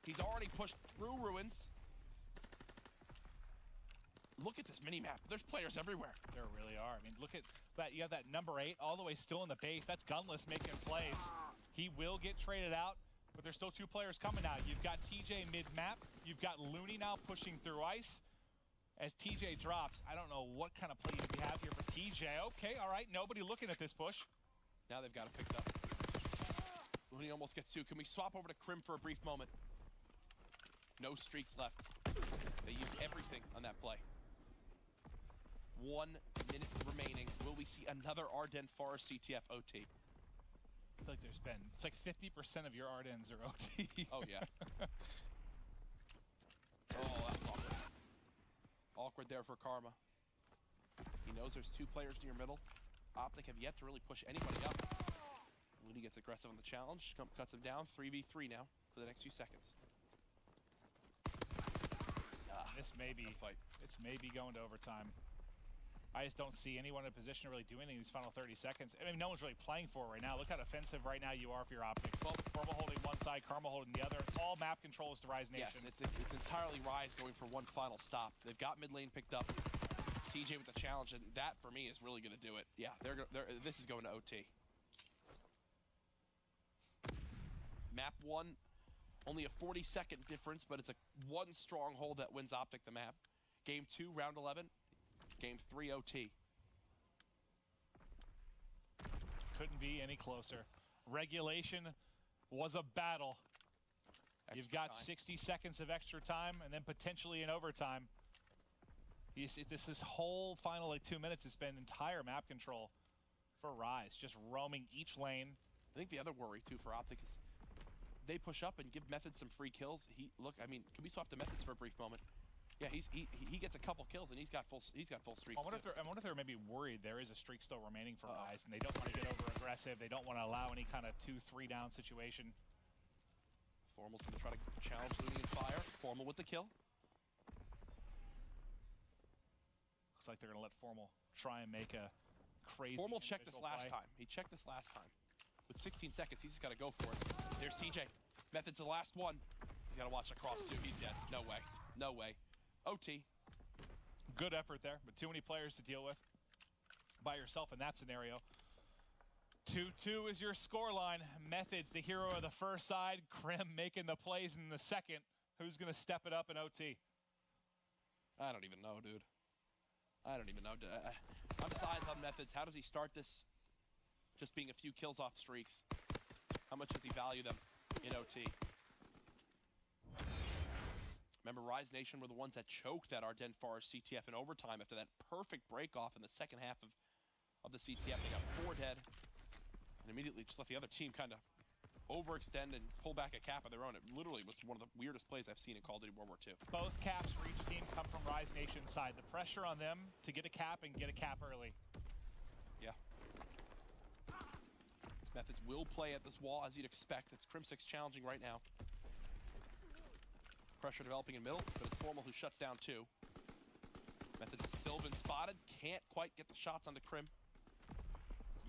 He's already pushed through Ruins. Look at this mini-map. There's players everywhere. There really are. I mean, look at that. You have that number 8 all the way still in the base. That's Gunless making plays. He will get traded out, but there's still 2 players coming out. You've got TJ mid-map. You've got Looney now pushing through ice. As TJ drops, I don't know what kind of play you have here for TJ. Okay, all right, nobody looking at this push. Now they've got it picked up. Looney almost gets 2. Can we swap over to Krim for a brief moment? No streaks left. They used everything on that play. 1 minute remaining. Will we see another Ardennes Forest CTF OT? I feel like there's been, it's like 50% of your Ardennes are OT. Oh, yeah. Oh, that was awkward. Awkward there for Karma. He knows there's 2 players near middle. Optic have yet to really push anybody up. Looney gets aggressive on the challenge. Scump cuts him down. 3v3 now for the next few seconds. This may be fight. It's maybe going to overtime. I just don't see anyone in a position to really do anything in these final 30 seconds. I mean, no one's really playing for it right now. Look how defensive right now you are for your Optic. Well, Formal holding one side, Karma holding the other. All map controls to Rise Nation. Yes, it's entirely Rise going for one final stop. They've got mid lane picked up. TJ with the challenge, and that for me is really going to do it. Yeah, this is going to OT. Map 1, only a 40-second difference, but it's a 1 stronghold that wins Optic the map. Game 2, round 11. Game 3, OT. Couldn't be any closer. Regulation was a battle. You've got 60 seconds of extra time, and then potentially in overtime. This whole final like 2 minutes has been entire map control for Rise, just roaming each lane. I think the other worry too for Optic is they push up and give Methods some free kills. Look, I mean, can we swap to Methods for a brief moment? Yeah, he gets a couple kills and he's got full streaks. I wonder if they're maybe worried there is a streak still remaining for Rise, and they don't want to get over aggressive. They don't want to allow any kind of 2-3 down situation. Formal's gonna try to challenge Looney and fire. Formal with the kill. Looks like they're gonna let Formal try and make a crazy. Formal checked this last play. time. He checked this last time. With 16 seconds, he's just got to go for it. There's CJ. Methods the last one. He's got to watch across too. He's dead. No way. No way. OT. Good effort there, but too many players to deal with by yourself in that scenario. 2-2 is your scoreline. Methods, the hero of the first side. Krim making the plays in the second. Who's going to step it up in OT? I don't even know, dude. I don't even know. I'm just eyes on Methods. How does he start this? Just being a few kills off streaks. How much does he value them in OT? Remember, Rise Nation were the ones that choked that Ardennes Forest CTF in overtime after that perfect break-off in the second half of the CTF. They got 4 dead and immediately just let the other team kind of overextend and pull back a cap of their own. It literally was one of the weirdest plays I've seen in Call of Duty World War II. Both caps for each team come from Rise Nation's side. The pressure on them to get a cap and get a cap early. Yeah. Methods will play at this wall as you'd expect. It's Crypt6 challenging right now. Pressure developing in middle, but it's Formal who shuts down 2. Methods has still been spotted. Can't quite get the shots onto Krim.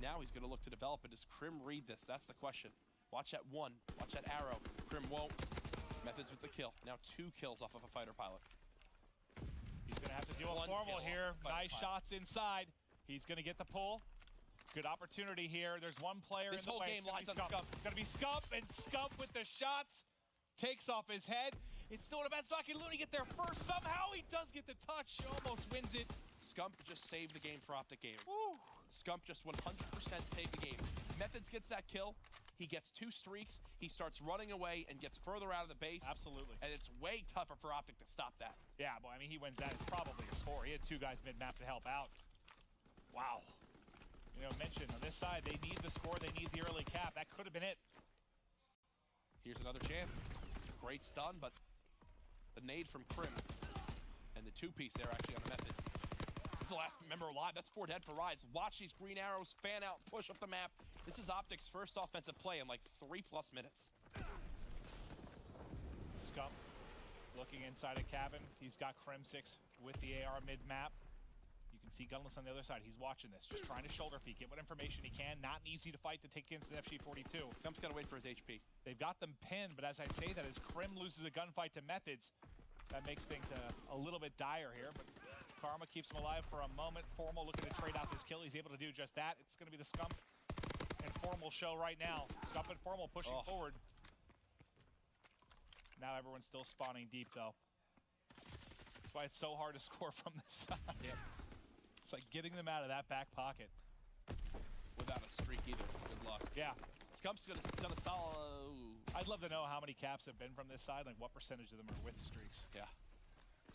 Now he's going to look to develop it. Does Krim read this? That's the question. Watch that 1. Watch that arrow. Krim won't. Methods with the kill. Now 2 kills off of a fighter pilot. He's going to have to deal with Formal here. Nice shots inside. He's going to get the pull. Good opportunity here. There's one player This in the whole way. game lies on Scump. Scump. It's gonna be Scump, and Scump with the shots. Takes off his head. It's still in a bad spot. Can Looney get there first? Somehow he does get the touch. Almost wins it. Scump just saved the game for Optic Gaming. Woo. Scump just 100% saved the game. Methods gets that kill. He gets 2 streaks. He starts running away and gets further out of the base. Absolutely. And it's way tougher for Optic to stop that. Yeah, boy, I mean, he wins that. It's probably a score. He had 2 guys mid-map to help out. Wow. You know, mentioned on this side, they need the score. They need the early cap. That could have been it. Here's another chance. Great stun, but the nade from Krim and the 2-piece there actually on the Methods. This is the last member alive. That's 4 dead for Rise. Watch these green arrows fan out, push up the map. This is Optic's first offensive play in like 3+ minutes. Scump looking inside a cabin. He's got Krim6 with the AR mid-map. You can see Gunless on the other side. He's watching this, just trying to shoulder peek, get what information he can. Not an easy to fight to take against the FG42. Scump's got to wait for his HP. They've got them pinned, but as I say that, as Krim loses a gunfight to Methods, that makes things a little bit dire here, but Karma keeps him alive for a moment. Formal looking to trade out this kill. He's able to do just that. It's going to be the Scump and Formal show right now. Scump and Formal pushing forward. Now everyone's still spawning deep, though. That's why it's so hard to score from this side. Yep. It's like getting them out of that back pocket. Without a streak either. Good luck. Yeah. Scump's done a solid... I'd love to know how many caps have been from this side, like what percentage of them are with streaks. Yeah.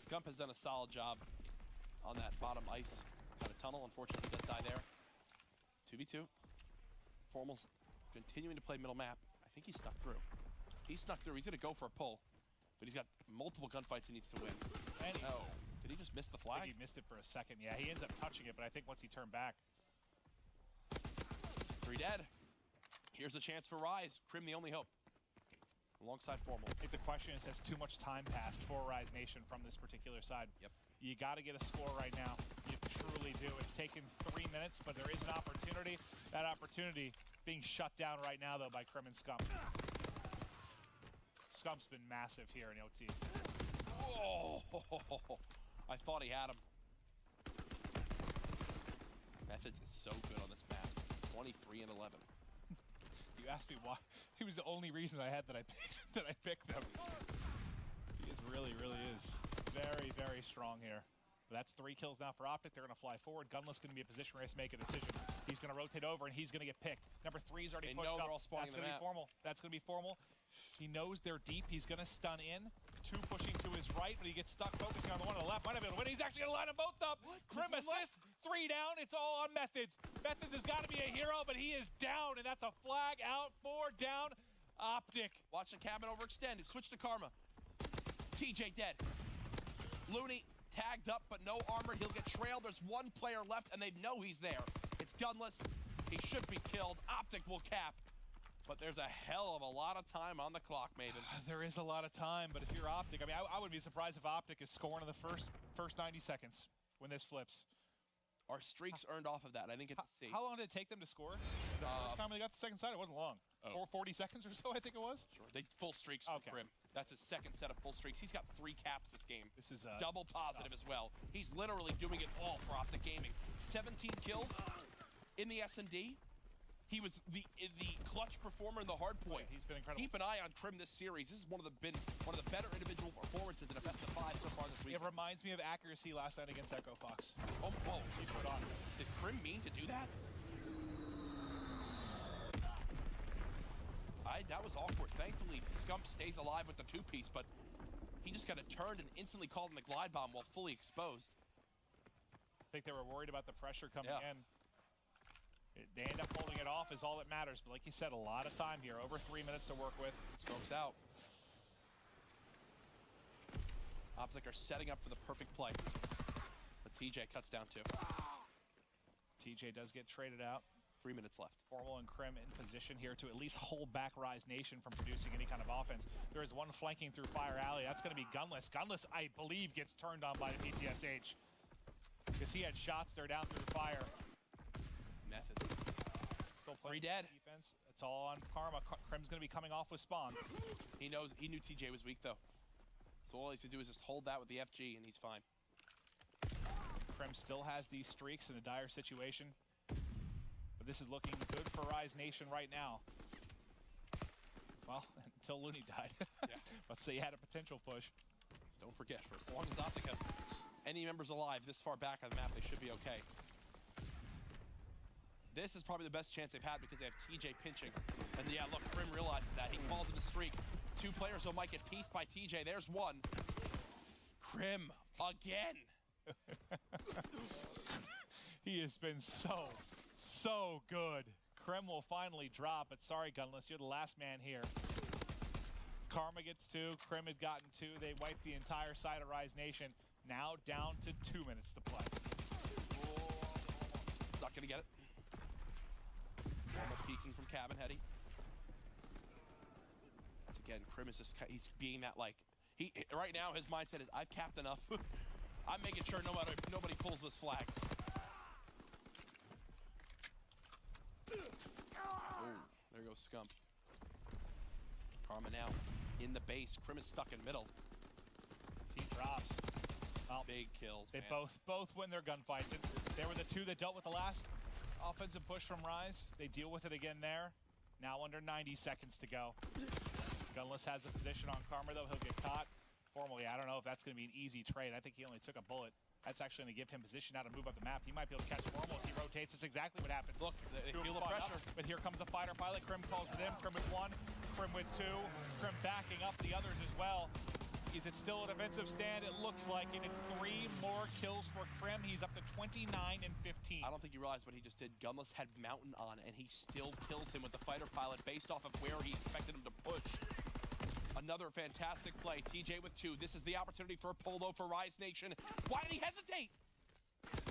Scump has done a solid job on that bottom ice kind of tunnel. Unfortunately, he does die there. 2v2. Formal's continuing to play middle map. I think he snuck through. He snuck through. He's going to go for a pull, but he's got multiple gunfights he needs to win. And Oh, did he just miss the I flag? think he missed it for a second. Yeah, he ends up touching it, but I think once he turned back. 3 dead. Here's a chance for Rise. Krim the only hope. Alongside Formal. I think the question is, has too much time passed for Rise Nation from this particular side? Yep. You got to get a score right now. You truly do. It's taken 3 minutes, but there is an opportunity. That opportunity being shut down right now, though, by Krim and Scump. Scump's been massive here in OT. Oh, I thought he had him. Methods is so good on this map. 23 and 11. You asked me why. He was the only reason I had that I picked them. He really is. Very, very strong here. But that's 3 kills now for Optic. They're going to fly forward. Gunless going to be a position race, make a decision. He's going to rotate over, and he's going to get picked. Number 3 is already pushed up. they're all spawning That's the going to map. be Formal. That's going to be Formal. He knows they're deep. He's going to stun in. 2 pushing to his right, but he gets stuck focusing on the one on the left. Might have been able to win. He's actually going to line them both up. Krim assist. 3 down. It's all on Methods. Methods has got to be a hero, but he is down, and that's a flag out. 4 down. Optic. Watch the cabin overextend. Switch to Karma. TJ dead. Looney tagged up, but no armor. He'll get trailed. There's 1 player left, and they know he's there. It's Gunless. He should be killed. Optic will cap. But there's a hell of a lot of time on the clock, Maven. There is a lot of time, but if you're Optic, I mean, I would be surprised if Optic is scoring in the first 90 seconds when this flips. Our streaks earned off of that. I didn't get to see. How long did it take them to score? The first time they got the second side, it wasn't long. 40 seconds or so, I think it was. Sure. They full streaks for Okay. Krim. That's his second set of full streaks. He's got 3 caps this game. This is double positive as well. He's literally doing it all for Optic Gaming. 17 kills in the S&D. He was the clutch performer in the hard point. He's been incredible. Keep an eye on Krim this series. This is one of the better individual performances in a best of 5 so far this week. It reminds me of accuracy last night against Echo Fox. Oh, whoa. He put on. Did Krim mean to do that? That was awkward. Thankfully, Scump stays alive with the 2-piece, but he just got turned and instantly called in the glide bomb while fully exposed. I think they were worried about the pressure coming Yeah. in. They end up holding it off is all that matters. But like you said, a lot of time here. Over 3 minutes to work with. Smokes out. Optic are setting up for the perfect play. But TJ cuts down 2. TJ does get traded out. 3 minutes left. Formal and Krim in position here to at least hold back Rise Nation from producing any kind of offense. There is 1 flanking through Fire Alley. That's going to be Gunless. Gunless, I believe, gets turned on by the PTSH. Because he had shots there down through Fire. Methods. Still 3 dead. Defense. It's all on Karma. Krim's going to be coming off with Spawn. He knew TJ was weak, though. So all he has to do is just hold that with the FG, and he's fine. Krim still has these streaks in a dire situation. But this is looking good for Rise Nation right now. Well, until Looney died. Yeah. Let's say he had a potential push. Don't forget, for as long as Optic have any members alive this far back on the map, they should be okay. This is probably the best chance they've had because they have TJ pinching. And yeah, look, Krim realizes that. He calls in the streak. 2 players will might get pieced by TJ. There's one. Krim, again. He has been so good. Krim will finally drop, but sorry, Gunless, you're the last man here. Karma gets 2, Krim had gotten 2. They wiped the entire side of Rise Nation. Now down to 2 minutes to play. Not gonna get it. Almost peeking from cabin, Hetty. Once again, Krim is just, he's being that like, right now his mindset is, I've capped enough. I'm making sure nobody pulls this flag. Oh, there goes Scump. Karma now in the base. Krim is stuck in middle. He drops. Well, big kills, they man. both win their gunfights. And they were the 2 that dealt with the last offensive push from Rise. They deal with it again there. Now under 90 seconds to go. Gunless has a position on Karma, though. He'll get caught. Formally, I don't know if that's going to be an easy trade. I think he only took a bullet. That's actually going to give him position now to move up the map. He might be able to catch Formal as he rotates. That's exactly what happens. Look, they feel the pressure. But here comes the fighter pilot. Krim calls it in. Krim with 1. Krim with 2. Krim backing up the others as well. Is it still a defensive stand? It looks like it. It's 3 more kills for Krim. He's up to 29 and 15. I don't think you realize what he just did. Gunless had Mountain on, and he still kills him with the fighter pilot based off of where he expected him to push. Another fantastic play. TJ with 2. This is the opportunity for a pull, though, for Rise Nation. Why did he hesitate?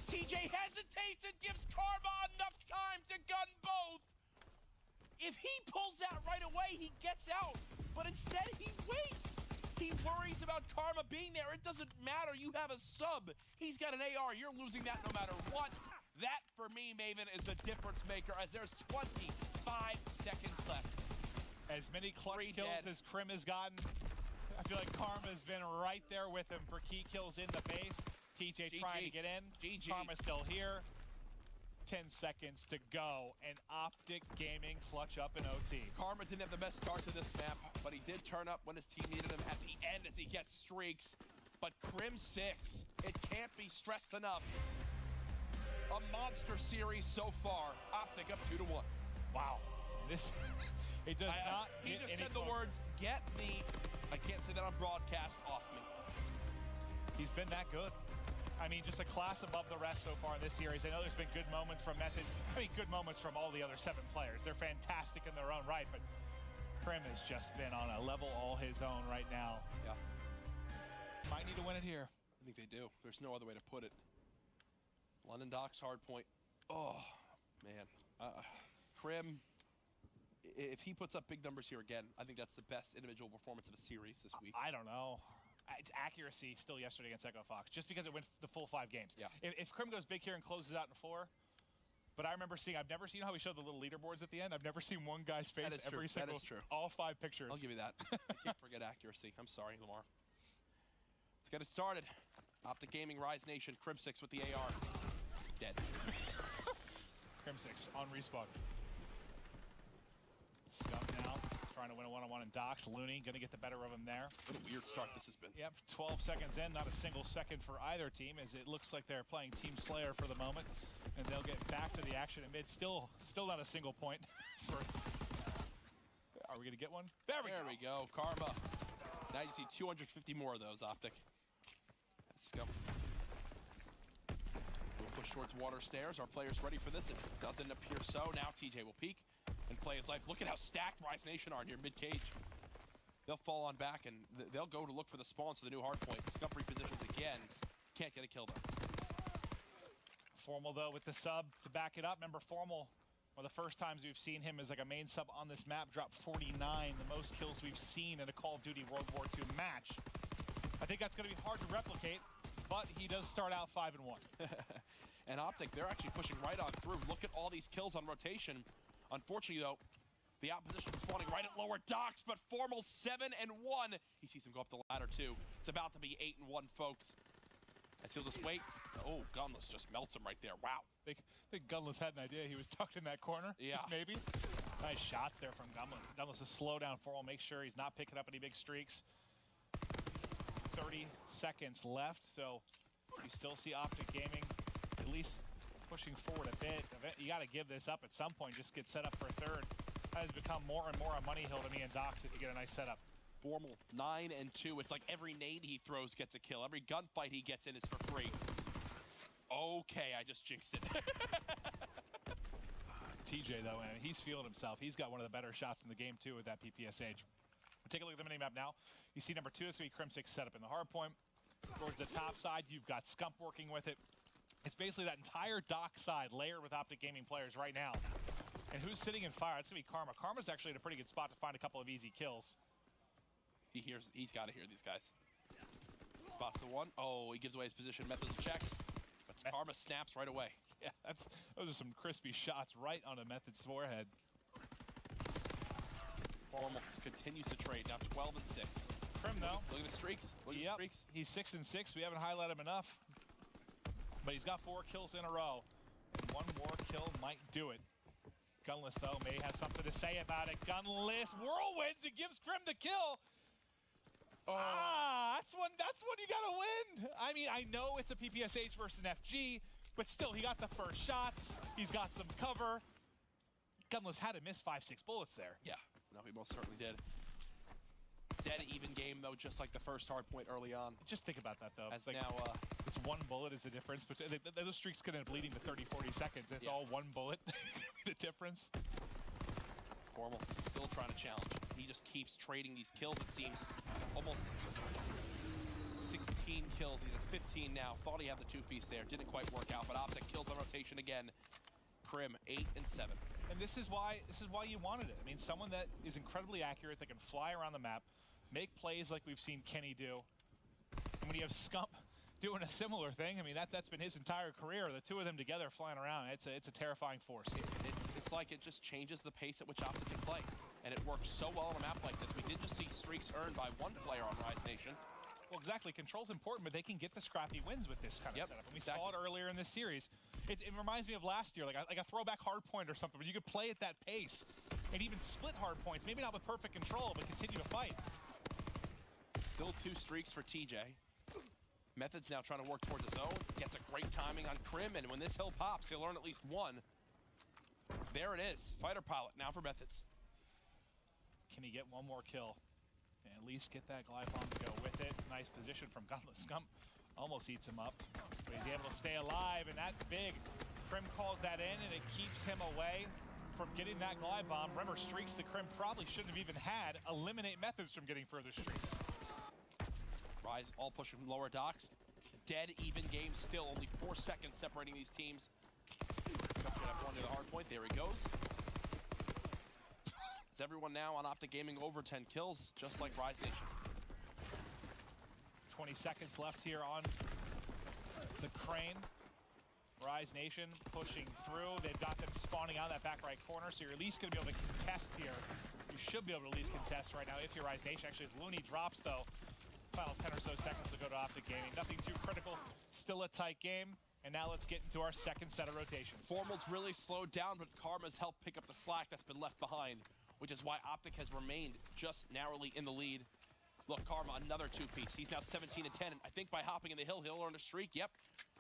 TJ hesitates and gives Karma enough time to gun both. If he pulls that right away, he gets out. But instead, he waits. He worries about Karma being there. It doesn't matter. You have a sub. He's got an AR. You're losing that no matter what. That, for me, Maven, is the difference maker as there's 25 seconds left. As many clutch kills as Krim has gotten, I feel like Karma's been right there with him for key kills in the base. TJ trying to get in. Karma's still here. 10 seconds to go, and Optic Gaming clutch up in OT. Karma didn't have the best start to this map, but he did turn up when his team needed him at the end as he gets streaks. But Krim 6, it can't be stressed enough. A monster series so far. Optic up 2-1. Wow. This, it does not He get just any said the closer. words, get the, I can't say that on broadcast, off me. He's been that good. I mean, just a class above the rest so far in this series. I know there's been good moments from Methods. I mean, good moments from all the other 7 players. They're fantastic in their own right, but Krim has just been on a level all his own right now. Yeah. Might need to win it here. I think they do. There's no other way to put it. London Docks, hard point. Oh, man. Krim, if he puts up big numbers here again, I think that's the best individual performance of a series this week. I don't know. It's accuracy still yesterday against Echo Fox, just because it went the full 5 games. Yeah. If Krim goes big here and closes out in 4, but I remember seeing, I've never seen how we showed the little leaderboards at the end. I've never seen one guy's face every single, all 5 pictures. I'll give you that. I can't forget accuracy. I'm sorry, Lamar. Let's get it started. Optic Gaming, Rise Nation, Krim 6 with the AR. Dead. Krim 6 on respawn. Scump now, trying to win a one-on-one in Docks. Looney gonna get the better of him there. What a weird start this has been. Yep, 12 seconds in, not a single second for either team, as it looks like they're playing Team Slayer for the moment, and they'll get back to the action in mid. Still not a single point. Are we gonna get one? There we go. Karma. Now you see 250 more of those, Optic. Scump. We'll push towards water stairs. Our players ready for this? It doesn't appear so. Now TJ will peek and play his life. Look at how stacked Rise Nation are in here mid-cage. They'll fall on back, and they'll go to look for the spawns to the new hard point. Scump repositions again. Can't get a kill, though. Formal, though, with the sub to back it up. Remember, Formal, one of the first times we've seen him as like a main sub on this map, drop 49, the most kills we've seen in a Call of Duty World War II match. I think that's going to be hard to replicate, but he does start out 5-1. And Optic, they're actually pushing right on through. Look at all these kills on rotation. Unfortunately, though, the opposition spawning right at lower docks, but Formal 7-1. He sees him go up the ladder, too. It's about to be 8-1, folks. As he'll just wait. Oh, Gunless just melts him right there. Wow. I think Gunless had an idea. He was tucked in that corner. Yeah. Just maybe. Nice shots there from Gunless. Gunless is slow down for him. Make sure he's not picking up any big streaks. 30 seconds left, so you still see Optic Gaming at least pushing forward a bit. You got to give this up at some point. Just get set up for a third. That has become more and more a money hill to me and Docs if you get a nice setup. Formal 9 and 2. It's like every nade he throws gets a kill. Every gunfight he gets in is for free. Okay, I just jinxed it. TJ though, man, he's feeling himself. He's got one of the better shots in the game too with that PPSH. Take a look at the minimap now. You see number 2, it's going to be Crim6 set up in the hard point. Towards the top side, you've got Scump working with it. It's basically that entire dock side layered with Optic Gaming players right now. And who's sitting in fire? It's going to be Karma. Karma's actually in a pretty good spot to find a couple of easy kills. He's got to hear these guys. Spots the one. Oh, he gives away his position. Methods checks. But Karma snaps right away. Yeah, those are some crispy shots right on a Method's forehead. Formal continues to trade, now 12 and 6. Crim though. Look at the streaks. Look at the streaks. He's 6 and 6. We haven't highlighted him enough. But he's got 4 kills in a row. And one more kill might do it. Gunless though may have something to say about it. Gunless whirlwinds and gives Crim the kill. Oh. That's one you gotta win. I mean, I know it's a PPSH versus an FG, but still, he got the first shots. He's got some cover. Gunless had to miss 5-6 bullets there. Yeah, no, he most certainly did. Dead even game though, just like the first hard point early on. Just think about that though. As like, now, it's one bullet is the difference. But those streaks could end up leading to 30-40 seconds. It's all one bullet. The difference. Formal still trying to challenge. He just keeps trading these kills. It seems almost 16 kills. He's at 15 now. Thought he had the 2-piece there. Didn't quite work out. But Optic kills on rotation again. Crim 8 and 7. And this is why you wanted it. I mean, someone that is incredibly accurate, that can fly around the map, make plays like we've seen Kenny do. And when you have Scump doing a similar thing, I mean, that's been his entire career. The two of them together flying around, it's a terrifying force. It's like it just changes the pace at which Optic can play. And it works so well on a map like this. We did just see streaks earned by one player on Rise Nation. Well, exactly. Control's important, but they can get the scrappy wins with this kind of setup. And we saw it earlier in this series. It reminds me of last year, like a throwback hard point or something, where you could play at that pace and even split hard points, maybe not with perfect control, but continue to fight. Still 2 streaks for TJ. Method's now trying to work towards his own. Gets a great timing on Crim, and when this hill pops, he'll earn at least 1. There it is. Fighter pilot now for Methods. Can he get one more kill? And at least get that glide bomb to go with it. Nice position from Gunless. Scump almost eats him up, but he's able to stay alive, and that's big. Crim calls that in, and it keeps him away from getting that glide bomb. Remember, streaks that Crim probably shouldn't have even had eliminate Methods from getting further streaks. Rise all pushing lower docks. Dead even game still, only 4 seconds separating these teams. Scump gonna have one to the hard point. There he goes. Is everyone now on Optic Gaming over 10 kills, just like Rise Nation? 20 seconds left here on the crane. Rise Nation pushing through. They've got them spawning out of that back right corner, so you're at least going to be able to contest here. You should be able to at least contest right now if you're Rise Nation. Actually, as Looney drops, though, final 10 or so seconds to go to Optic Gaming. Nothing too critical. Still a tight game. And now let's get into our second set of rotations. Formal's really slowed down, but Karma's helped pick up the slack that's been left behind, which is why Optic has remained just narrowly in the lead. Look, Karma, another 2-piece. He's now 17 and 10, and I think by hopping in the hill, he'll earn a streak. Yep,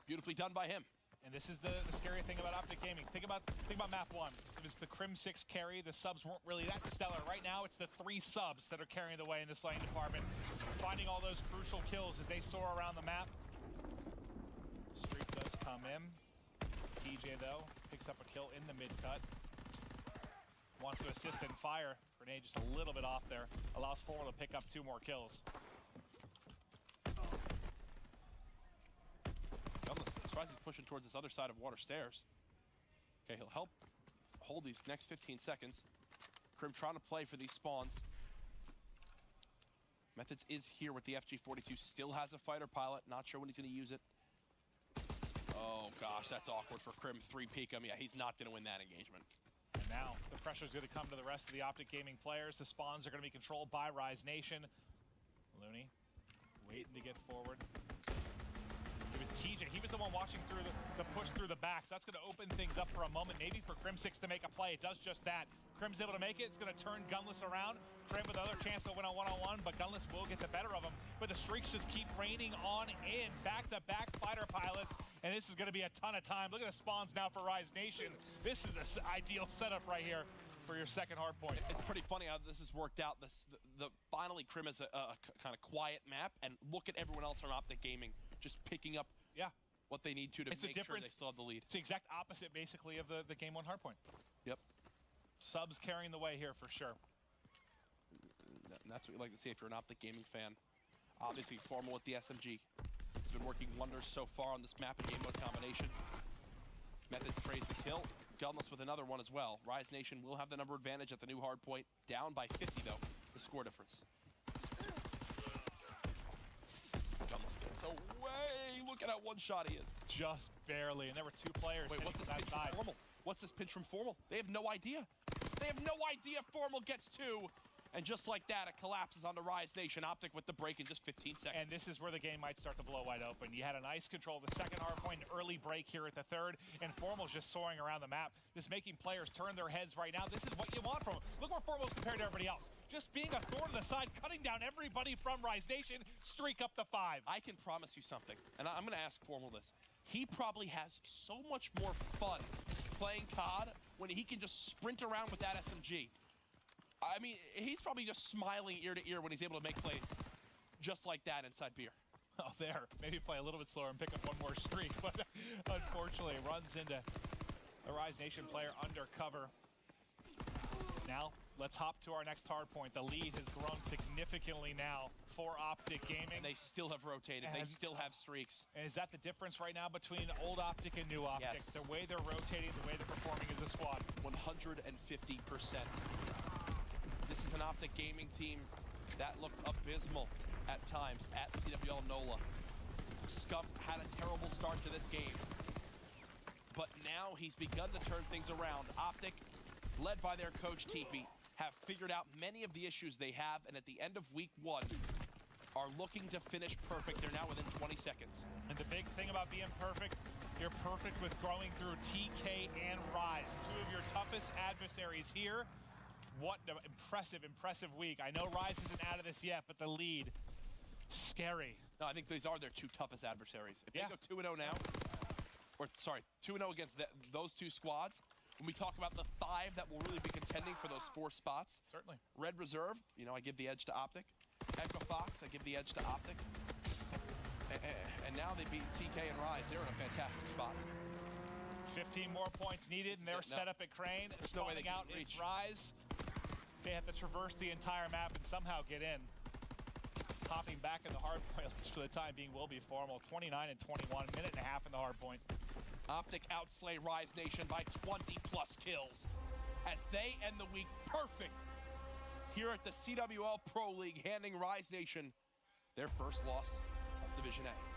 beautifully done by him. And this is the scary thing about Optic Gaming. Think about map 1. It was the Crim6 carry. The subs weren't really that stellar. Right now, it's the 3 subs that are carrying the way in this lane department, finding all those crucial kills as they soar around the map. Streak does come in. TJ, though, picks up a kill in the mid-cut. Wants to assist in fire. Grenade just a little bit off there. Allows Forward to pick up 2 more kills. Gunless, I'm surprised he's pushing towards this other side of water stairs. Okay, he'll help hold these next 15 seconds. Crim trying to play for these spawns. Methods is here with the FG42. Still has a fighter pilot. Not sure when he's going to use it. Oh, gosh, that's awkward for Crim. 3-peek him. Yeah, he's not going to win that engagement. And now the pressure is going to come to the rest of the Optic Gaming players. The spawns are going to be controlled by Rise Nation. Looney waiting to get forward. He was everyone watching through the push through the back. So that's going to open things up for a moment, maybe for Crim6 to make a play. It does just that. Crim's able to make it. It's going to turn Gunless around. Crim with another chance to win on one-on-one, but Gunless will get the better of him. But the streaks just keep raining on in. Back-to-back fighter pilots, and this is going to be a ton of time. Look at the spawns now for Rise Nation. This is the ideal setup right here for your second hard point. It's pretty funny how this has worked out. Finally, Crim is a kind of quiet map, and look at everyone else from Optic Gaming just picking up what they need to make sure they still have the lead. It's the exact opposite, basically, of the Game 1 hard point. Yep. Subs carrying the way here for sure. And that's what you like to see if you're an Optic Gaming fan. Obviously, Formal with the SMG has been working wonders so far on this map and game mode combination. Methods trades the kill. Gunless with another one as well. Rise Nation will have the number advantage at the new hard point. Down by 50, though, the score difference. Gunless gets away. Look at how one-shot he is. Just barely, and there were two players. Wait, what's this pinch from Formal? What's this pinch from Formal? They have no idea. They have no idea Formal gets two. And just like that, it collapses onto Rise Nation. Optic with the break in just 15 seconds. And this is where the game might start to blow wide open. You had a nice control of the second hard point, an early break here at the third, and Formal's just soaring around the map, just making players turn their heads right now. This is what you want from him. Look where Formal's compared to everybody else. Just being a thorn to the side, cutting down everybody from Rise Nation, streak up to 5. I can promise you something, and I'm going to ask Formal this. He probably has so much more fun playing CoD when he can just sprint around with that SMG. I mean, he's probably just smiling ear to ear when he's able to make plays just like that inside beer. Oh, there. Maybe play a little bit slower and pick up one more streak, but unfortunately runs into the Rise Nation player undercover. Now, let's hop to our next hard point. The lead has grown significantly now for Optic Gaming. And they still have rotated. They still have streaks. And is that the difference right now between old Optic and new Optic? Yes. The way they're rotating, the way they're performing as a squad. 150%. This is an Optic Gaming team that looked abysmal at times at CWL NOLA. Scump had a terrible start to this game. But now he's begun to turn things around. Optic, led by their coach TP, have figured out many of the issues they have, and at the end of week 1, are looking to finish perfect. They're now within 20 seconds. And the big thing about being perfect, you're perfect with growing through TK and Rise. Two of your toughest adversaries here. What an impressive week. I know Rise isn't out of this yet, but the lead, scary. No, I think these are their two toughest adversaries. If they go 2-0 now, or sorry, 2-0 against those two squads, when we talk about the 5 that will really be contending for those 4 spots. Certainly. Red Reserve, you know, I give the edge to Optic. Echo Fox, I give the edge to Optic. And now they beat TK and Rise. They're in a fantastic spot. 15 more points needed, and they're set up at Crane. Spawning out is Rise. They have to traverse the entire map and somehow get in. Popping back in the hard point, at least for the time being, will be Formal. 29 and 21, minute and a half in the hard point. Optic outslay Rise Nation by 20+ kills as they end the week perfect here at the CWL Pro League, handing Rise Nation their first loss of Division A.